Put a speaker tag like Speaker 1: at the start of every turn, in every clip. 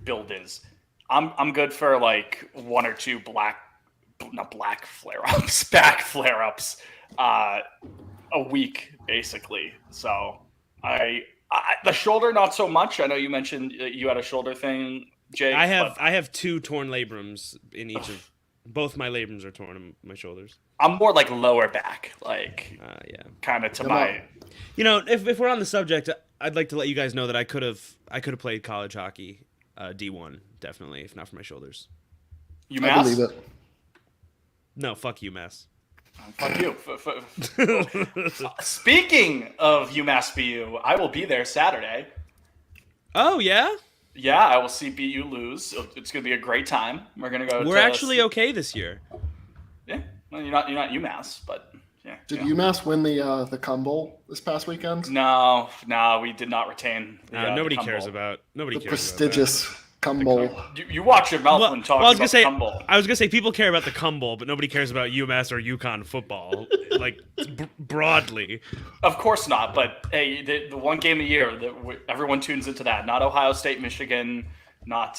Speaker 1: build is. I'm good for like one or two not black flare-ups, back flare-ups a week, basically. So I the shoulder, not so much. I know you mentioned you had a shoulder thing, Jake.
Speaker 2: I have 2 torn labrums in each of both my labrums are torn in my shoulders.
Speaker 1: I'm more like lower back, like kind of to my.
Speaker 2: You know, if we're on the subject, I'd like to let you guys know that I could have played college hockey, D1 definitely, if not for my shoulders.
Speaker 1: UMass?
Speaker 3: I believe it.
Speaker 2: No, fuck UMass.
Speaker 1: Fuck you. Speaking of UMass BU, I will be there Saturday.
Speaker 2: Oh yeah.
Speaker 1: Yeah, I will see BU lose. It's going to be a great time. We're going to go.
Speaker 2: We're actually okay this year.
Speaker 1: Yeah, well, you're not UMass, but yeah.
Speaker 3: Did UMass win the Cum Bowl this past weekend?
Speaker 1: No, we did not retain.
Speaker 2: Nobody
Speaker 1: the
Speaker 2: cares about
Speaker 3: the prestigious Cum Bowl.
Speaker 1: You watch your mouth when talking about the Cum Bowl.
Speaker 2: I was gonna say people care about the Cum Bowl, but nobody cares about UMass or UConn football, like broadly.
Speaker 1: Of course not, but hey, the one game a year that everyone tunes into that. Not Ohio State, Michigan, not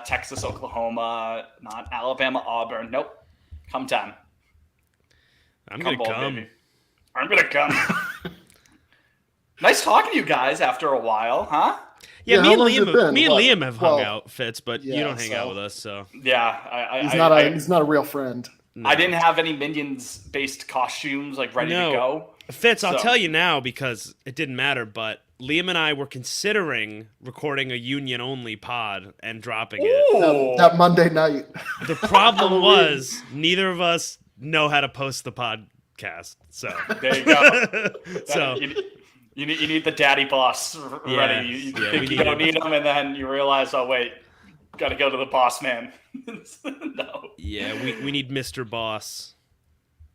Speaker 1: Texas, Oklahoma, not Alabama, Auburn. Nope. Come time.
Speaker 2: I'm gonna come.
Speaker 1: Baby. I'm gonna come. Nice talking to you guys after a while, huh?
Speaker 2: Yeah, me and Liam have hung out, Fitz, but you don't hang out with us, so.
Speaker 1: Yeah,
Speaker 3: he's not a real friend.
Speaker 1: No. I didn't have any Minions-based costumes like ready to go.
Speaker 2: Fitz, I'll tell you now because it didn't matter, but Liam and I were considering recording a Union-only pod and dropping it.
Speaker 3: That Monday night.
Speaker 2: The problem was neither of us know how to post the podcast, so.
Speaker 1: There you go. So. You need the daddy boss ready. You think you don't need him, and then you realize, oh wait, got to go to the boss man. No.
Speaker 2: Yeah, we need Mr. Boss.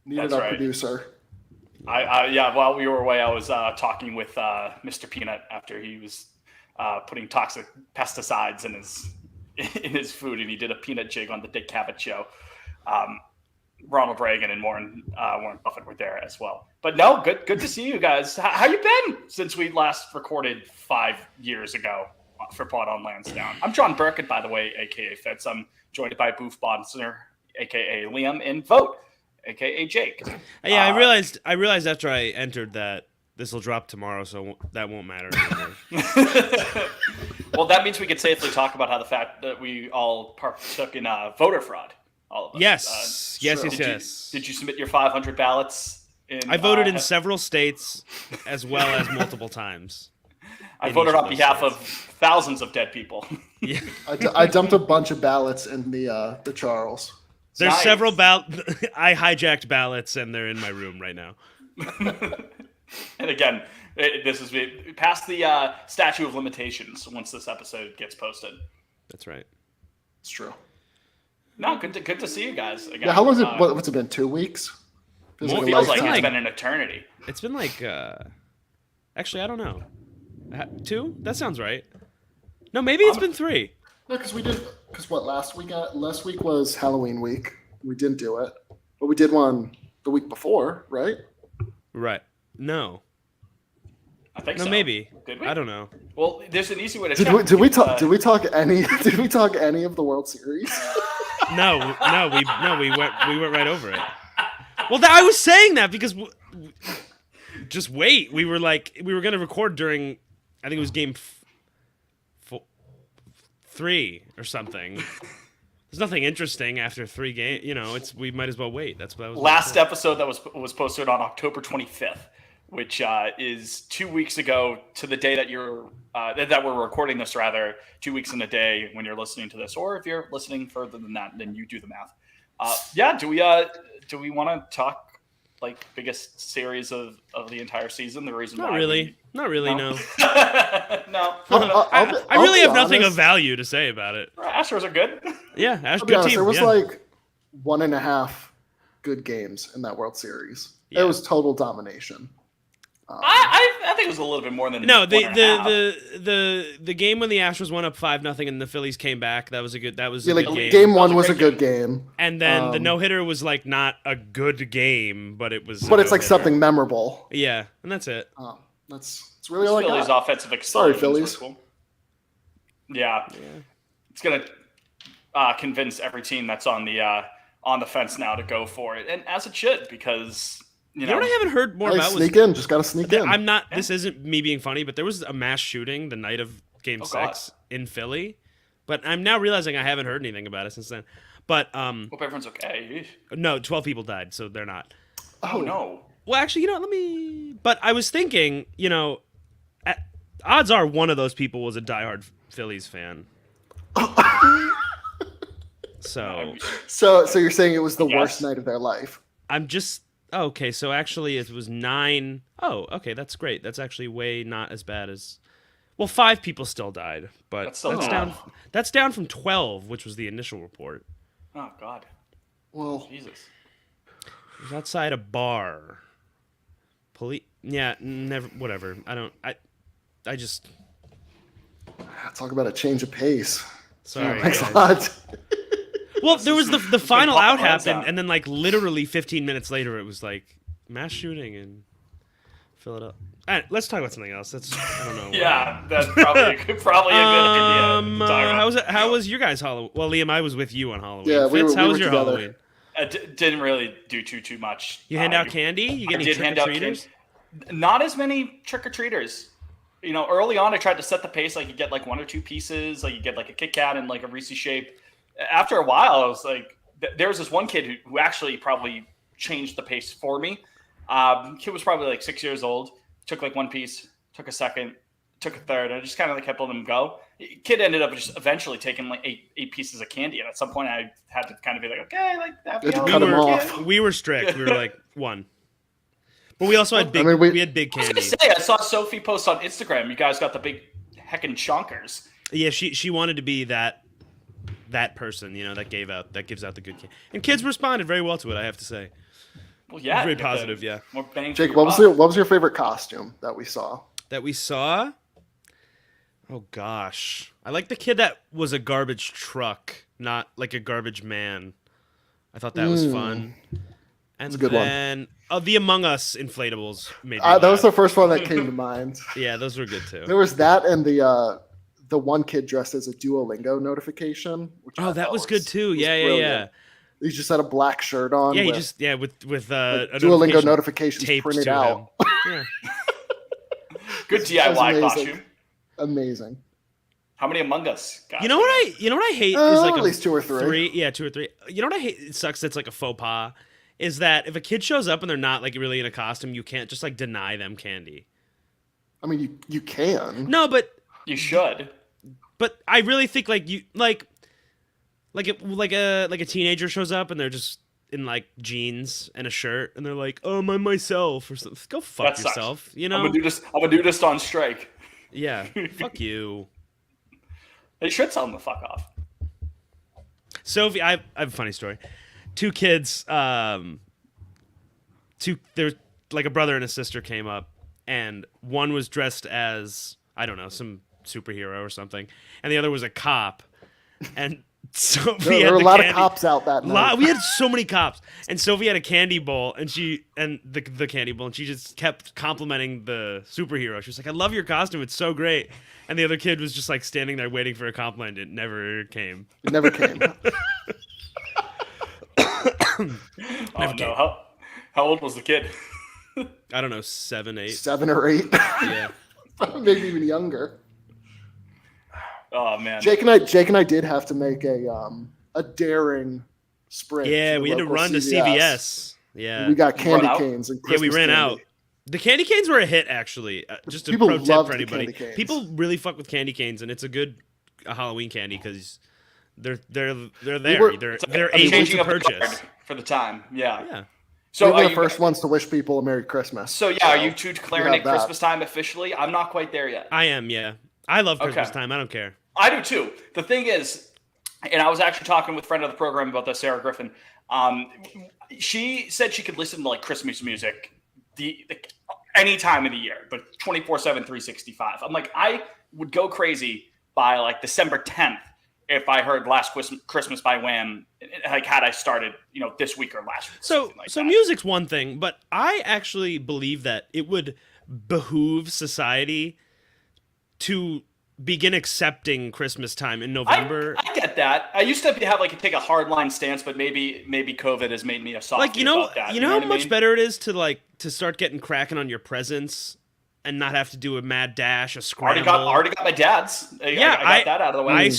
Speaker 3: Needed our producer.
Speaker 1: While we were away, I was talking with Mr. Peanut after he was putting toxic pesticides in his food, and he did a peanut jig on the Dick Cavett show. Ronald Reagan and Warren Buffett were there as well. But no, good to see you guys. How you been since we last recorded 5 years ago for Pod on Lansdowne? I'm John Burkett, by the way, a.k.a. Fitz. I'm joined by Boof Bonser, a.k.a. Liam, and Vote, a.k.a. Jake.
Speaker 2: Yeah, I realized after I entered that this will drop tomorrow, so that won't matter anymore.
Speaker 1: Well, that means we could safely talk about how the fact that we all partook in voter fraud. All of us.
Speaker 2: Yes.
Speaker 1: Did you submit your 500 ballots?
Speaker 2: I voted in several states as well as multiple times.
Speaker 1: I voted on behalf of thousands of dead people.
Speaker 2: Yeah.
Speaker 3: I dumped a bunch of ballots in the Charles.
Speaker 2: There's several I hijacked ballots and they're in my room right now.
Speaker 1: And again, this is past the statute of limitations once this episode gets posted.
Speaker 2: That's right.
Speaker 3: It's true.
Speaker 1: No, good to see you guys again.
Speaker 3: Yeah, how long has it? What's it been? 2 weeks?
Speaker 1: Feels like it's been an eternity.
Speaker 2: It's been like, actually, I don't know. 2? That sounds right. No, maybe it's been 3.
Speaker 3: No, because last week was Halloween week. We didn't do it, but we did one the week before, right?
Speaker 2: Right. No.
Speaker 1: I think
Speaker 2: so.
Speaker 1: No,
Speaker 2: maybe.
Speaker 1: Did we?
Speaker 2: I don't know.
Speaker 1: Well, there's an easy way to
Speaker 3: check. Did we talk any of the World Series?
Speaker 2: No, we went right over it. Well, I was saying that because just wait. We were going to record during, I think it was game 3 or something. There's nothing interesting after 3 games. We might as well wait. That's what I was.
Speaker 1: Last episode that was posted on October 25th, which is 2 weeks ago to the day that that we're recording this. Rather, 2 weeks in a day when you're listening to this, or if you're listening further than that, then you do the math. Do we want to talk like biggest series of the entire season? The reason
Speaker 2: not
Speaker 1: why
Speaker 2: really, no.
Speaker 1: No.
Speaker 2: I really have nothing of value to say about it.
Speaker 1: Astros are good.
Speaker 2: Yeah, Astros
Speaker 3: good team.
Speaker 2: There
Speaker 3: was like 1.5 good games in that World Series. Yeah. It was total domination.
Speaker 1: I think it was a little bit more than
Speaker 2: the game when the Astros won up 5-0 and the Phillies came back. That was a good game.
Speaker 3: Game 1 was a good game.
Speaker 2: And then the no-hitter was like not a good game, but it was.
Speaker 3: But it's like something memorable.
Speaker 2: Yeah, and that's it.
Speaker 3: It's really all I got.
Speaker 1: Phillies offensive
Speaker 3: Sorry, Phillies.
Speaker 1: Cool. Yeah. it's gonna convince every team that's on the fence now to go for it, and as it should, because
Speaker 2: You know what I haven't heard more
Speaker 3: Hey,
Speaker 2: about was
Speaker 3: sneak in. Just gotta sneak in.
Speaker 2: I'm not. This isn't me being funny, but there was a mass shooting the night of Game
Speaker 1: Oh,
Speaker 2: 6 in Philly. But I'm now realizing I haven't heard anything about it since then. But
Speaker 1: Hope everyone's okay.
Speaker 2: no, 12 people died, so they're not.
Speaker 1: Oh no.
Speaker 2: Well, actually, let me. But I was thinking, odds are one of those people was a diehard Phillies fan. So
Speaker 3: So you're saying it was the
Speaker 1: Yes.
Speaker 3: worst night of their life?
Speaker 2: I'm just. Oh, okay, so actually it was 9. Oh, okay, that's great. That's actually way not as bad as. Well, 5 people still died, but
Speaker 1: That's still
Speaker 2: down.
Speaker 1: bad.
Speaker 2: That's down from 12, which was the initial report.
Speaker 1: Oh God.
Speaker 3: Well,
Speaker 1: Jesus.
Speaker 2: It was outside a bar. Police. Yeah, never. Whatever. I just.
Speaker 3: talk about a change of pace.
Speaker 2: Sorry.
Speaker 3: Oh my
Speaker 2: guys.
Speaker 3: God.
Speaker 2: Well, there was the final
Speaker 1: pop
Speaker 2: out
Speaker 1: my heads
Speaker 2: happened,
Speaker 1: out.
Speaker 2: and then like literally 15 minutes later, it was like mass shooting in Philadelphia. All right, let's talk about something else. That's I don't know.
Speaker 1: Yeah, that's probably a good idea. to talk about.
Speaker 2: How was your guys' Halloween? Well, Liam, I was with you on Halloween.
Speaker 3: Yeah, we
Speaker 2: Fitz,
Speaker 3: were-
Speaker 2: how
Speaker 3: we
Speaker 2: was
Speaker 3: were
Speaker 2: your
Speaker 3: together.
Speaker 2: Halloween?
Speaker 1: I didn't really do too much.
Speaker 2: You hand out candy? You get
Speaker 1: I
Speaker 2: any
Speaker 1: did
Speaker 2: trick
Speaker 1: hand
Speaker 2: or
Speaker 1: out
Speaker 2: treaters?
Speaker 1: candy. Not as many trick or treaters. Early on, I tried to set the pace. Like you get like 1 or 2 pieces. Like you get like a Kit Kat and like a Reese's shape. After a while, I was like, there was this one kid who actually probably changed the pace for me. Kid was probably like 6 years old. Took like 1 piece. Took a second. Took a third. And I just kind of like kept letting him go. Kid ended up just eventually taking like eight pieces of candy. And at some point, I had to kind of be like, okay, like happy
Speaker 3: You had to
Speaker 1: Halloween,
Speaker 3: cut him
Speaker 1: kid.
Speaker 3: off.
Speaker 2: We were strict. We were like 1. But we also had big.
Speaker 3: I mean,
Speaker 2: we had big
Speaker 1: I was
Speaker 2: candy.
Speaker 1: gonna say, I saw Sophie post on Instagram. You guys got the big heckin' chonkers.
Speaker 2: Yeah, she wanted to be that person, that gives out the good candy. And kids responded very well to it, I have to say.
Speaker 1: Well, yeah,
Speaker 2: Very
Speaker 1: you get the
Speaker 2: positive, yeah.
Speaker 1: More bang for
Speaker 3: Jake,
Speaker 1: your
Speaker 3: what was
Speaker 1: buck.
Speaker 3: your favorite costume that we saw?
Speaker 2: That we saw. Oh gosh, I like the kid that was a garbage truck, not like a garbage man. I thought that was fun. And
Speaker 3: a good one.
Speaker 2: then the Among Us inflatables made me
Speaker 3: That was the
Speaker 2: laugh.
Speaker 3: first one that came to mind.
Speaker 2: Yeah, those were good
Speaker 3: There
Speaker 2: too.
Speaker 3: was that and the one kid dressed as a Duolingo notification. Which I
Speaker 2: Oh, that
Speaker 3: thought
Speaker 2: was good too.
Speaker 3: was
Speaker 2: Yeah, yeah,
Speaker 3: brilliant. He just had a black shirt on.
Speaker 2: yeah. He
Speaker 3: with,
Speaker 2: just with
Speaker 3: like,
Speaker 2: a
Speaker 3: Duolingo
Speaker 2: notification
Speaker 3: notifications
Speaker 2: taped
Speaker 3: printed
Speaker 2: to
Speaker 3: out.
Speaker 2: him. Yeah.
Speaker 1: Good
Speaker 3: was
Speaker 1: DIY
Speaker 3: amazing.
Speaker 1: costume.
Speaker 3: Amazing.
Speaker 1: How many Among Us guys?
Speaker 2: You know what I hate is like
Speaker 3: At least 2 or 3.
Speaker 2: Yeah, 2 or 3. You know what I hate? It sucks. It's like a faux pas. Is that if a kid shows up and they're not like really in a costume, you can't just like deny them candy.
Speaker 3: I mean, you can.
Speaker 2: No, but
Speaker 1: You should.
Speaker 2: I really think like you like a teenager shows up and they're just in like jeans and a shirt and they're like, oh, I'm myself or something. Go fuck
Speaker 1: That sucks.
Speaker 2: yourself. You
Speaker 1: I'm
Speaker 2: know?
Speaker 1: gonna do this. I'm gonna do this on strike.
Speaker 2: Yeah. Fuck you.
Speaker 1: They should tell them to fuck off.
Speaker 2: Sophie, I have a funny story. 2 kids, there's like a brother and a sister came up, and one was dressed as, I don't know, some superhero or something, and the other was a cop. And Sophie
Speaker 3: There
Speaker 2: had
Speaker 3: were a
Speaker 2: the
Speaker 3: lot
Speaker 2: candy-
Speaker 3: of cops out that night.
Speaker 2: We had so many cops, and Sophie had a candy bowl, and the candy bowl, and she just kept complimenting the superhero. She was like, "I love your costume; it's so great." And the other kid was just like standing there waiting for a compliment. It never came.
Speaker 3: It never came.
Speaker 1: Oh no! How old was the kid?
Speaker 2: I don't know, 7, 8.
Speaker 3: 7 or 8.
Speaker 2: Yeah.
Speaker 3: Maybe even younger.
Speaker 1: Oh man!
Speaker 3: Jake and I did have to make a daring sprint.
Speaker 2: Yeah,
Speaker 3: the
Speaker 2: we had to
Speaker 3: local
Speaker 2: run to CVS. Yeah.
Speaker 3: We got candy
Speaker 1: out?
Speaker 3: canes. And
Speaker 2: Yeah, we
Speaker 3: Christmas
Speaker 2: ran
Speaker 3: candy.
Speaker 2: out. The candy canes were a hit, actually. Just a
Speaker 3: People
Speaker 2: pro tip
Speaker 3: loved
Speaker 2: for
Speaker 3: the
Speaker 2: anybody.
Speaker 3: candy canes.
Speaker 2: People really fuck with candy canes, and it's a good Halloween candy because they're there. They're
Speaker 1: I'm
Speaker 2: able
Speaker 1: changing
Speaker 2: to
Speaker 1: up the
Speaker 2: purchase.
Speaker 1: guard for the time. Yeah.
Speaker 2: Yeah.
Speaker 1: So
Speaker 3: we
Speaker 1: are
Speaker 3: were the
Speaker 1: you
Speaker 3: first ones to wish people a Merry Christmas.
Speaker 1: So yeah, are you two declaring
Speaker 3: we
Speaker 1: it
Speaker 3: have that.
Speaker 1: Christmas time officially? I'm not quite there yet.
Speaker 2: I am. Yeah. I love Christmas
Speaker 1: Okay.
Speaker 2: time. I don't care.
Speaker 1: I do too. The thing is, and I was actually talking with a friend of the program about this, Sarah Griffin. She said she could listen to like Christmas music the any time of the year, but 24/7, 365. I'm like, I would go crazy by like December 10th if I heard Last Christmas by Wham, like had I started, this week or last week. or
Speaker 2: So
Speaker 1: something like
Speaker 2: so
Speaker 1: that.
Speaker 2: music's one thing, but I actually believe that it would behoove society to begin accepting Christmas time in November.
Speaker 1: I get that. I used to have take a hardline stance, but maybe COVID has made me a softie
Speaker 2: Like,
Speaker 1: about that.
Speaker 2: you know how
Speaker 1: what I
Speaker 2: much
Speaker 1: mean?
Speaker 2: better it is to start getting cracking on your presents and not have to do a mad dash, a scramble.
Speaker 1: Already got my dad's. I got that out of the way.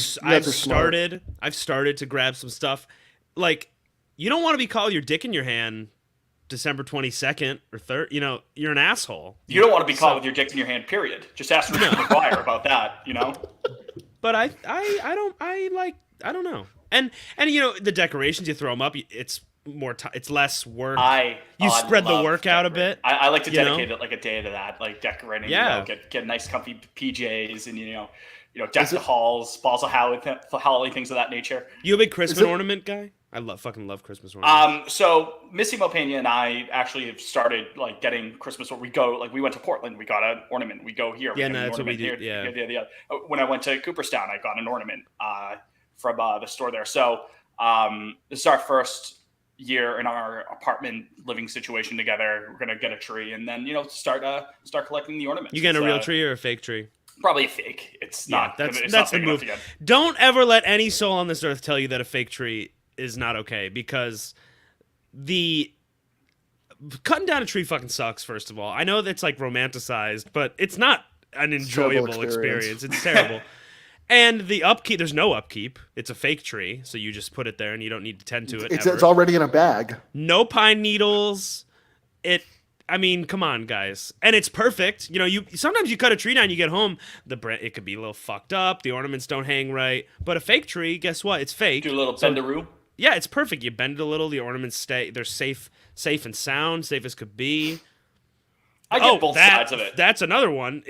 Speaker 2: I've started to grab some stuff. Like, you don't want to be called your dick in your hand December 22nd or 3rd. You know, you're an asshole.
Speaker 1: You don't want to be caught with your dick in your hand, period. Just ask Richard McGuire about that, you know?
Speaker 2: But I don't know. And you know, the decorations, you throw them up, it's it's less work. You spread the work out a bit.
Speaker 1: I like to dedicate it like a day to that, like decorating.
Speaker 2: Yeah.
Speaker 1: You know, get nice comfy PJs and you know deck the halls, balls of holly, things of that nature.
Speaker 2: You a big Christmas ornament guy? I fucking love Christmas ornaments.
Speaker 1: So Missy Mopena and I actually have started getting Christmas. We went to Portland, we got an ornament. We go here.
Speaker 2: Yeah, no, that's what we do. Yeah.
Speaker 1: When I went to Cooperstown, I got an ornament from the store there. So this is our first year in our apartment living situation together. We're gonna get a tree and then start collecting the ornaments.
Speaker 2: You getting a real tree or a fake tree?
Speaker 1: Probably a fake. It's not.
Speaker 2: That's the move. Don't ever let any soul on this earth tell you that a fake tree is not okay, because cutting down a tree fucking sucks. First of all, I know that's romanticized, but it's not an enjoyable experience. It's terrible. And the upkeep, there's no upkeep. It's a fake tree, so you just put it there and you don't need to tend to it.
Speaker 3: It's already in a bag.
Speaker 2: No pine needles. I mean, come on, guys. And it's perfect. You know, sometimes you cut a tree down, you get home, it could be a little fucked up, the ornaments don't hang right. But a fake tree, guess what? It's fake.
Speaker 1: Do a little bendaroo.
Speaker 2: Yeah, it's perfect. You bend it a little, the ornaments they're safe and sound, safe as could be.
Speaker 1: I get both sides of it.
Speaker 2: That's another one.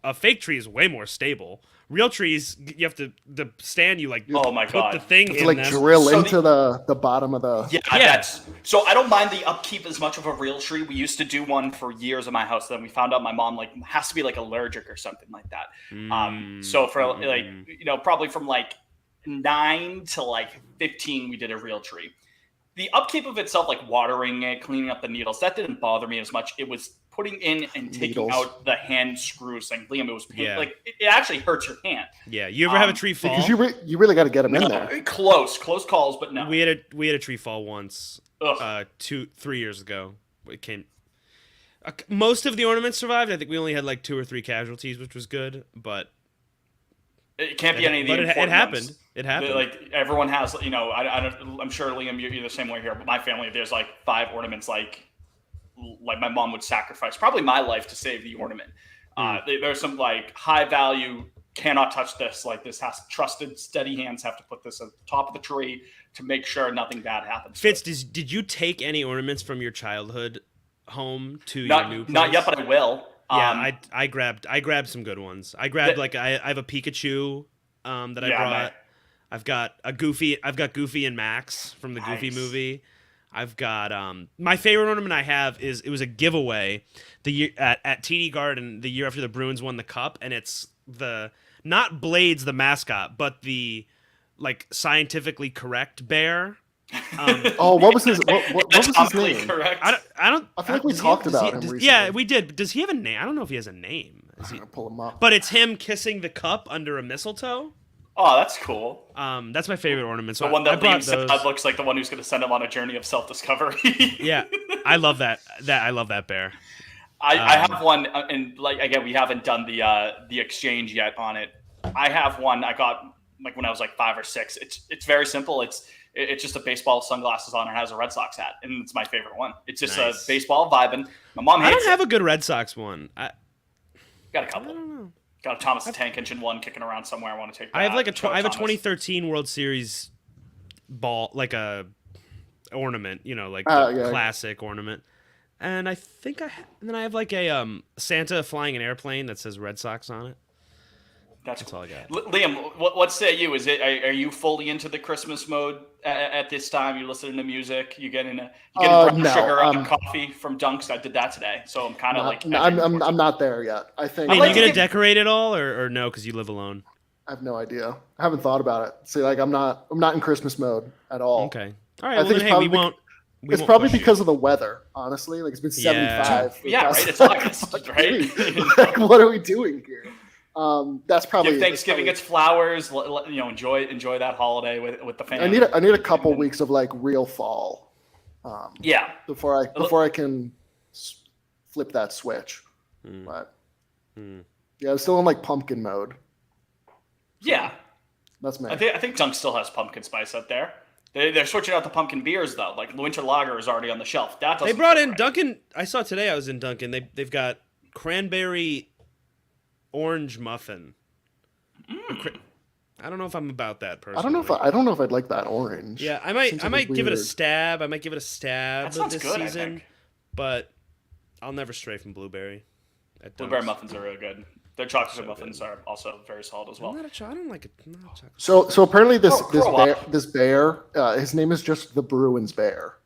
Speaker 2: A fake tree is way more stable. Real trees, you have to the stand. You
Speaker 1: oh my God,
Speaker 2: put the thing
Speaker 3: in drill into the bottom of the.
Speaker 1: Yeah. So I don't mind the upkeep as much of a real tree. We used to do one for years in my house. Then we found out my mom has to be allergic or something like that. So for probably from 9 to 15, we did a real tree. The upkeep of itself, watering it, cleaning up the needles, that didn't bother me as much. It was putting in and taking out the hand screws. Liam, it was painful. It actually hurts your hand.
Speaker 2: Yeah, you ever have a tree fall?
Speaker 3: Because you really got to get them in there.
Speaker 1: Close calls, but no.
Speaker 2: We had a tree fall once, 3 years ago. It came. Most of the ornaments survived. I think we only had 2 or 3 casualties, which was good, but.
Speaker 1: It can't be any of the important
Speaker 2: it happened.
Speaker 1: ones.
Speaker 2: It happened.
Speaker 1: Everyone has, I'm sure, Liam, you're the same way here, but my family, there's 5 ornaments, my mom would sacrifice probably my life to save the ornament. There's some high value, cannot touch this. This has trusted, steady hands have to put this at the top of the tree to make sure nothing bad happens.
Speaker 2: Fitz, did you take any ornaments from your childhood home to your new place?
Speaker 1: Not yet, but I will.
Speaker 2: Yeah, I grabbed some good ones. I grabbed I have a Pikachu that I brought.
Speaker 1: Man.
Speaker 2: I've got Goofy and Max from the Goofy movie. I've got my favorite ornament I have it was a giveaway the year at TD Garden the year after the Bruins won the cup, and it's not Blades the mascot, but the scientifically correct bear.
Speaker 3: What was his name?
Speaker 1: Correct.
Speaker 3: I feel like we talked about him recently.
Speaker 2: Yeah, we did. But does he have a name? I don't know if he has a name.
Speaker 3: I'm gonna pull him up.
Speaker 2: But it's him kissing the cup under a mistletoe.
Speaker 1: Oh, that's cool.
Speaker 2: That's my favorite ornament. So
Speaker 1: the one that
Speaker 2: Liam
Speaker 1: said looks like the one who's going to send him on a journey of self-discovery.
Speaker 2: Yeah, I love that. I love that bear.
Speaker 1: I have one, and again, we haven't done the exchange yet on it. I have one I got when I was 5 or 6. It's very simple. It's just a baseball with sunglasses on and has a Red Sox hat, and it's my favorite one. It's just a baseball vibing. My mom hates it.
Speaker 2: I don't have a good Red Sox one.
Speaker 1: Got a couple.
Speaker 2: I don't know.
Speaker 1: Got a Thomas the Tank Engine one kicking around somewhere. I want to take that.
Speaker 2: I have I have a 2013 World Series ball, a ornament, classic ornament. And I think and then I have a Santa flying an airplane that says Red Sox on it. That's all I got.
Speaker 1: Liam, what say you? Are you fully into the Christmas mode at this time? You listening to music? You getting brown sugar on coffee from Dunks? I did that today, so I'm kind of
Speaker 3: I'm not there yet. I think.
Speaker 2: Are you gonna decorate it all, or no? Because you live alone.
Speaker 3: I have no idea. I haven't thought about it. See, I'm not in Christmas mode at all.
Speaker 2: Okay. All right. We won't.
Speaker 3: It's probably because of the weather, honestly. It's been 75.
Speaker 1: Yeah, right. It's August, right?
Speaker 3: What are we doing here? That's probably
Speaker 1: Give Thanksgiving its flowers. Enjoy that holiday with the family.
Speaker 3: I need a couple weeks of like real fall.
Speaker 1: Yeah.
Speaker 3: Before I can flip that switch. But yeah, I'm still in like pumpkin mode.
Speaker 1: Yeah.
Speaker 3: That's me.
Speaker 1: I think Dunk still has pumpkin spice out there. They're switching out the pumpkin beers though. Like the winter lager is already on the shelf.
Speaker 2: They brought in Dunkin'. I saw today. I was in Dunkin'. They've got cranberry orange muffin. I don't know if I'm about that personally.
Speaker 3: I don't know if I'd like that orange.
Speaker 2: Yeah, I might give it a
Speaker 3: weird.
Speaker 2: stab. I might give it a stab
Speaker 1: That sounds
Speaker 2: this
Speaker 1: good, I
Speaker 2: season,
Speaker 1: think.
Speaker 2: but I'll never stray from blueberry.
Speaker 1: Blueberry muffins are really good. Their chocolate muffins are also very solid as well.
Speaker 2: I don't like it. I'm not a chocolate.
Speaker 3: So apparently
Speaker 1: Grow up.
Speaker 3: this bear, his name is just the Bruins bear.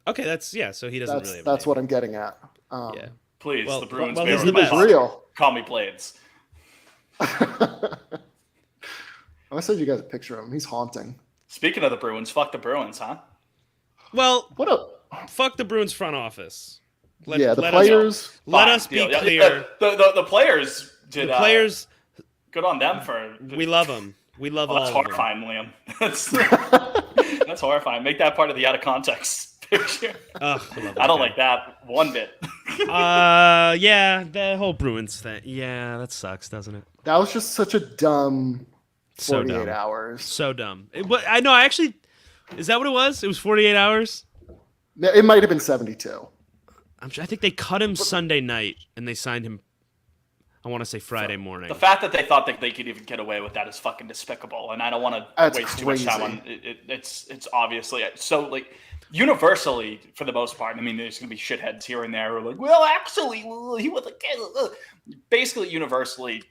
Speaker 2: Okay, so he doesn't really have a
Speaker 3: That's
Speaker 2: name.
Speaker 3: what I'm getting at.
Speaker 2: Yeah.
Speaker 1: Please,
Speaker 2: Well,
Speaker 1: the Bruins.
Speaker 2: well,
Speaker 1: bear
Speaker 2: he's
Speaker 1: are
Speaker 2: the best.
Speaker 1: top.
Speaker 3: Real.
Speaker 1: Call me Blades.
Speaker 3: I send you guys a picture of him. He's haunting.
Speaker 1: Speaking of the Bruins, fuck the Bruins, huh?
Speaker 2: Well,
Speaker 3: What a
Speaker 2: fuck the Bruins front office.
Speaker 3: the
Speaker 2: let
Speaker 3: players.
Speaker 2: Let
Speaker 1: Fine,
Speaker 2: us be
Speaker 1: deal. Yeah,
Speaker 2: clear.
Speaker 1: The players did.
Speaker 2: The players,
Speaker 1: Good on them for.
Speaker 2: we love them. We love all
Speaker 1: That's
Speaker 2: of them.
Speaker 1: horrifying, Liam. That's horrifying. Make that part of the out of context picture.
Speaker 2: Ugh,
Speaker 1: I don't like that one bit.
Speaker 2: Yeah, the whole Bruins thing. Yeah, that sucks, doesn't it?
Speaker 3: That was just such a dumb
Speaker 2: So
Speaker 3: 48
Speaker 2: dumb.
Speaker 3: hours.
Speaker 2: So dumb. I know. I actually, is that what it was? It was 48 hours.
Speaker 3: It might have been 72.
Speaker 2: I think they cut him Sunday night and they signed him. I want to say Friday morning.
Speaker 1: The fact that they thought that they could even get away with that is fucking despicable, and I don't want to
Speaker 3: That's
Speaker 1: waste too much time on
Speaker 3: crazy.
Speaker 1: it. It's obviously so like universally for the most part. I mean, there's gonna be shitheads here and there who are like, well, actually, he was a kid. Basically, universally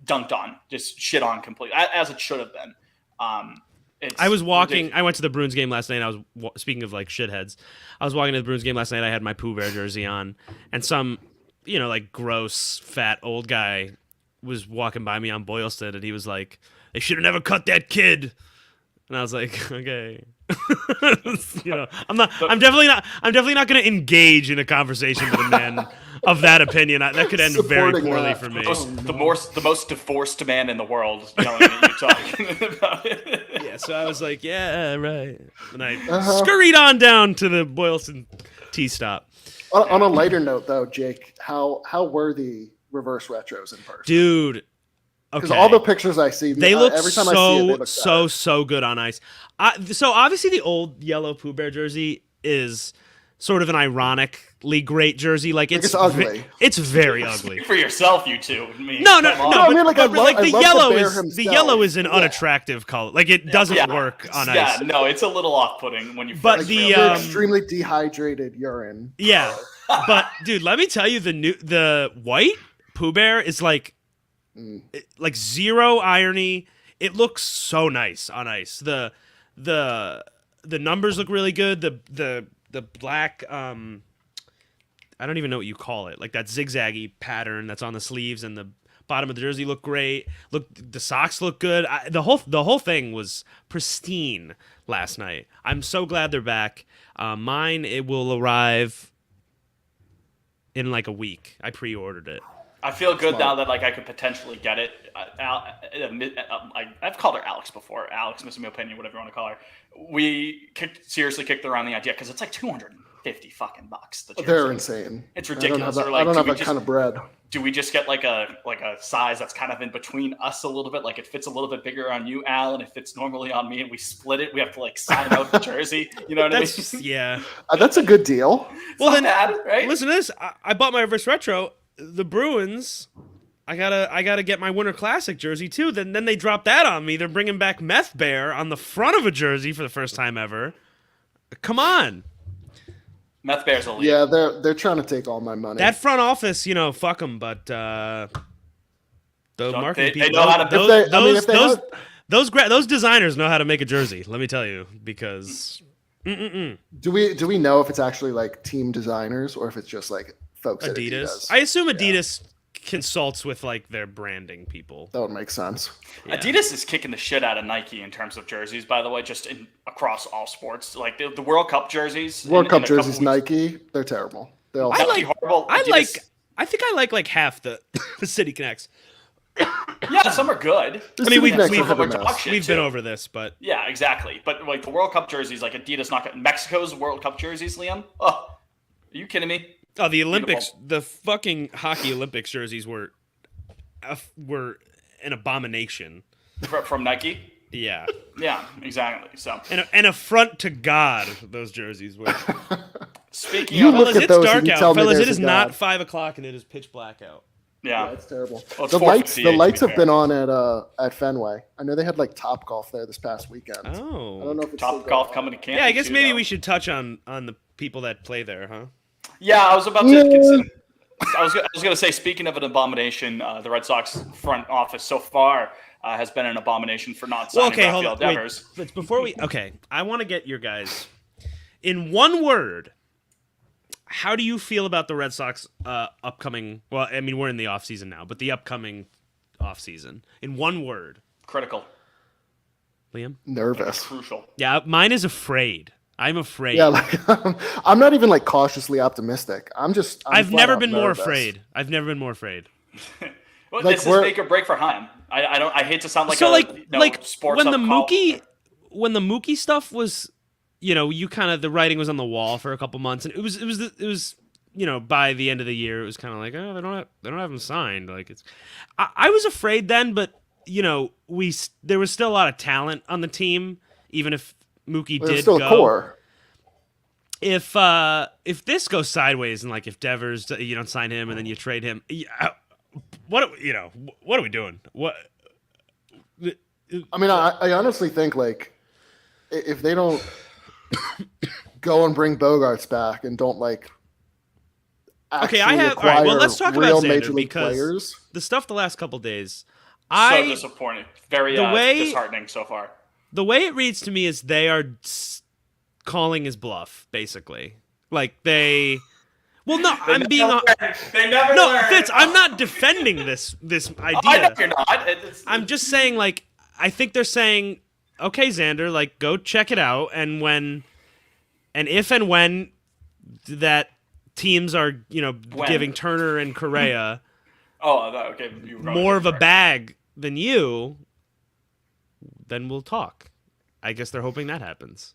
Speaker 1: dunked on, just shit on completely, as it should have been.
Speaker 2: I was walking. I went to the Bruins game last night. And I was speaking of like shitheads. I was walking to the Bruins game last night. I had my Pooh Bear jersey on, and some, like gross fat old guy was walking by me on Boylston, and he was like, "They should have never cut that kid." And I was like, "Okay." I'm definitely not going to engage in a conversation with a man of that opinion. That could end very
Speaker 3: Supporting
Speaker 2: poorly
Speaker 3: that.
Speaker 2: for me.
Speaker 1: the most divorced man in the world yelling at you talking about it.
Speaker 2: Yeah, so I was like, yeah, right. And I
Speaker 3: Uh-huh.
Speaker 2: scurried on down to the Boylston Tea stop.
Speaker 3: On a lighter note, though, Jake, how were the reverse retros in person?
Speaker 2: Dude,
Speaker 3: Because
Speaker 2: okay.
Speaker 3: all the pictures I see,
Speaker 2: They look
Speaker 3: every time I see it, they look
Speaker 2: so good on ice. So obviously the old yellow Pooh Bear jersey is sort of an ironically great jersey. Like
Speaker 3: it's ugly.
Speaker 2: It's very ugly.
Speaker 1: Speak for yourself, you two. I mean,
Speaker 2: No,
Speaker 1: come on.
Speaker 3: No, I mean, like, I love
Speaker 2: the
Speaker 3: the
Speaker 2: yellow
Speaker 3: bear
Speaker 2: is the
Speaker 3: himself.
Speaker 2: yellow is an
Speaker 3: Yeah.
Speaker 2: unattractive color. Like it doesn't work on ice.
Speaker 1: Yeah, no, it's a little off-putting when you.
Speaker 2: But
Speaker 1: first
Speaker 2: the,
Speaker 1: realize
Speaker 3: They're
Speaker 1: it.
Speaker 3: extremely dehydrated urine.
Speaker 2: Yeah, but dude, let me tell you, the white Pooh Bear is like zero irony. It looks so nice on ice. The numbers look really good. The black I don't even know what you call it. Like that zigzaggy pattern that's on the sleeves and the bottom of the jersey look great. Look, the socks look good. The whole thing was pristine last night. I'm so glad they're back. Mine, it will arrive in like a week. I pre-ordered it.
Speaker 1: I feel good
Speaker 3: Smart.
Speaker 1: now that like I could potentially get it. I've called her Alex before. Alex, Miss My Opinion, whatever you want to call her. We seriously kicked around the idea because it's like $250 fucking bucks. The jersey.
Speaker 3: They're insane.
Speaker 1: It's
Speaker 3: I don't
Speaker 1: ridiculous.
Speaker 3: have
Speaker 1: They're
Speaker 3: that, I don't
Speaker 1: do
Speaker 3: have
Speaker 1: we
Speaker 3: that
Speaker 1: just-
Speaker 3: kind of bread.
Speaker 1: Do we just get like a size that's kind of in between us a little bit? Like it fits a little bit bigger on you, Al, and it fits normally on me, and we split it. We have to like sign out the jersey. You know what I mean?
Speaker 2: That's yeah.
Speaker 3: That's a good deal.
Speaker 2: Well
Speaker 1: Not
Speaker 2: then,
Speaker 1: bad, right?
Speaker 2: listen to this. I bought my reverse retro. The Bruins. I gotta get my Winter Classic jersey too. Then they dropped that on me. They're bringing back Meth Bear on the front of a jersey for the first time ever. Come on,
Speaker 1: Meth Bear's elite.
Speaker 3: Yeah, they're trying to take all my money.
Speaker 2: that front office, fuck them. But the marketing
Speaker 1: they
Speaker 2: people,
Speaker 1: know how to-
Speaker 2: those designers know how to make a jersey. Let me tell you, because
Speaker 3: Do we know if it's actually like team designers or if it's just like folks at Adidas?
Speaker 2: I assume Adidas consults with like their branding people.
Speaker 3: That would make sense.
Speaker 2: Yeah.
Speaker 1: Adidas is kicking the shit out of Nike in terms of jerseys, by the way, just across all sports. Like the World Cup jerseys.
Speaker 3: World
Speaker 1: in
Speaker 3: Cup
Speaker 1: a couple
Speaker 3: jerseys,
Speaker 1: weeks-
Speaker 3: Nike, they're terrible. They all
Speaker 2: I
Speaker 3: suck.
Speaker 2: like-
Speaker 1: horrible.
Speaker 2: I
Speaker 1: Adidas-
Speaker 2: like like half the City Connects.
Speaker 1: Yeah, some are good.
Speaker 3: There's
Speaker 2: I mean,
Speaker 3: too many
Speaker 2: we've-
Speaker 3: extras
Speaker 1: Some
Speaker 3: for
Speaker 1: are
Speaker 3: the
Speaker 1: dog
Speaker 3: mess.
Speaker 1: shit,
Speaker 2: We've been
Speaker 1: too.
Speaker 2: over this, but
Speaker 1: Yeah, exactly. But like the World Cup jerseys, like Adidas not Mexico's World Cup jerseys, Liam. Oh, are you kidding me?
Speaker 2: oh, the Olympics, the fucking hockey Olympics jerseys were an abomination.
Speaker 1: From Nike.
Speaker 2: Yeah,
Speaker 1: Yeah, exactly. So
Speaker 2: and an affront to God, those jerseys were.
Speaker 1: speaking
Speaker 3: You
Speaker 1: of,
Speaker 3: look
Speaker 2: Fellas,
Speaker 3: at
Speaker 2: it's
Speaker 3: those
Speaker 2: dark
Speaker 3: and you
Speaker 2: out.
Speaker 3: tell me
Speaker 2: Fellas,
Speaker 3: there's
Speaker 2: it is
Speaker 3: a
Speaker 2: not
Speaker 3: God.
Speaker 2: 5:00 and it is pitch black out.
Speaker 3: Yeah,
Speaker 1: yeah,
Speaker 3: it's terrible.
Speaker 1: Well, it's
Speaker 3: The
Speaker 1: 4:58,
Speaker 3: lights
Speaker 1: to be
Speaker 3: have
Speaker 1: fair.
Speaker 3: been on at Fenway. I know they had like Top Golf there this past weekend. I don't
Speaker 2: Oh,
Speaker 3: know if it's
Speaker 1: Top
Speaker 3: still
Speaker 1: Golf
Speaker 3: going
Speaker 1: coming to
Speaker 3: on.
Speaker 1: Canton.
Speaker 2: yeah. I guess
Speaker 1: too,
Speaker 2: maybe
Speaker 1: though.
Speaker 2: we should touch on the people that play there, huh?
Speaker 1: Yeah, I was about to.
Speaker 3: Yeah.
Speaker 1: I was going to say, speaking of an abomination, the Red Sox front office so far has been an abomination for not
Speaker 2: Well,
Speaker 1: signing
Speaker 2: okay, hold
Speaker 1: Rafael
Speaker 2: on. Wait,
Speaker 1: Devers.
Speaker 2: but before we, okay, I want to get your guys in one word. How do you feel about the Red Sox upcoming? Well, I mean, we're in the off season now, but the upcoming off season. In one word,
Speaker 1: Critical,
Speaker 2: Liam.
Speaker 3: Nervous.
Speaker 1: crucial.
Speaker 2: Yeah, mine is afraid. I'm afraid.
Speaker 3: Yeah, like I'm not even like cautiously optimistic. I'm
Speaker 2: I've
Speaker 3: flat
Speaker 2: never
Speaker 3: out
Speaker 2: been more
Speaker 3: nervous.
Speaker 2: afraid. I've never been more afraid.
Speaker 1: Well,
Speaker 3: Like,
Speaker 1: this is
Speaker 3: we're-
Speaker 1: make or break for Heim. I don't. I hate to sound like
Speaker 2: So
Speaker 1: a
Speaker 2: like
Speaker 1: sports
Speaker 2: when the
Speaker 1: hub call.
Speaker 2: Mookie stuff was, you kind of the writing was on the wall for a couple months, and it was by the end of the year it was kind of like, oh, they don't have him signed. Like I was afraid then, but there was still a lot of talent on the team, even if Mookie
Speaker 3: There's
Speaker 2: did
Speaker 3: still
Speaker 2: go.
Speaker 3: a core.
Speaker 2: If this goes sideways and like if Devers you don't sign him and then you trade him, what are we doing? What?
Speaker 3: I mean, I honestly think like if they don't go and bring Bogarts back and don't like
Speaker 2: Okay,
Speaker 3: actually
Speaker 2: all right. Well,
Speaker 3: acquire
Speaker 2: let's talk
Speaker 3: real
Speaker 2: about Xander
Speaker 3: major league
Speaker 2: because
Speaker 3: players.
Speaker 2: the stuff the last couple days,
Speaker 1: So disappointing. Very
Speaker 2: the way-
Speaker 1: disheartening so far.
Speaker 2: the way it reads to me is they are calling his bluff, basically. Like they. Well, no, I'm being.
Speaker 1: They never
Speaker 2: No,
Speaker 1: learn.
Speaker 2: Fitz, I'm not defending this
Speaker 1: I know
Speaker 2: idea.
Speaker 1: you're not.
Speaker 2: I'm just saying, like, I think they're saying, okay, Xander, like, go check it out, and if and when that teams are, giving Turner and Correa
Speaker 1: okay. You were
Speaker 2: more of a
Speaker 1: correct.
Speaker 2: bag than you, then we'll talk. I guess they're hoping that happens.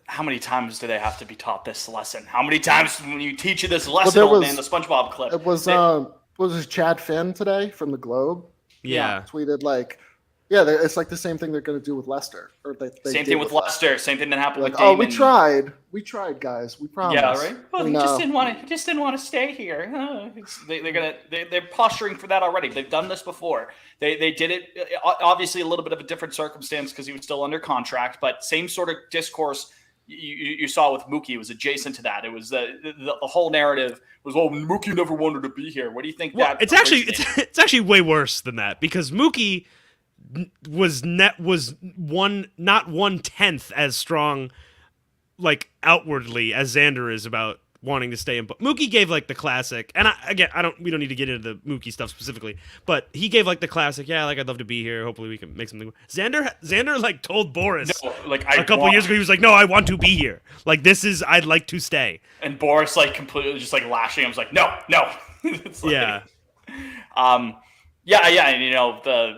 Speaker 1: How many times do they have to be taught this lesson? How many times when you teach you this lesson,
Speaker 3: there
Speaker 1: old
Speaker 3: was-
Speaker 1: man, the SpongeBob clip?
Speaker 3: It was it Chad Finn today from the Globe
Speaker 2: Yeah.
Speaker 3: tweeted like, yeah, it's like the same thing they're going to do with Leicester. Or they
Speaker 1: Same
Speaker 3: did
Speaker 1: thing with Leicester. Same thing that happened
Speaker 3: Like,
Speaker 1: with
Speaker 3: oh,
Speaker 1: Damon.
Speaker 3: we tried, guys, we promise.
Speaker 1: Yeah, right. Well, he
Speaker 3: No.
Speaker 1: just didn't want to stay here. They're posturing for that already. They've done this before. They did it obviously a little bit of a different circumstance because he was still under contract, but same sort of discourse you saw with Mookie. It was adjacent to that. It was the whole narrative was, well, Mookie never wanted to be here. What do you think
Speaker 2: Well,
Speaker 1: that?
Speaker 2: it's actually
Speaker 1: originated?
Speaker 2: it's actually way worse than that because Mookie was not 1/10 as strong, like outwardly, as Xander is about wanting to stay in. But Mookie gave like the classic, and we don't need to get into the Mookie stuff specifically, but he gave like the classic, yeah, like I'd love to be here. Hopefully we can make something. Xander like told Boris
Speaker 1: No, like
Speaker 2: a couple years ago, he was like, no, I want to be here. Like I'd like to stay.
Speaker 1: And Boris like completely just like lashing. I was like, no. It's like,
Speaker 2: Yeah.
Speaker 1: Yeah, and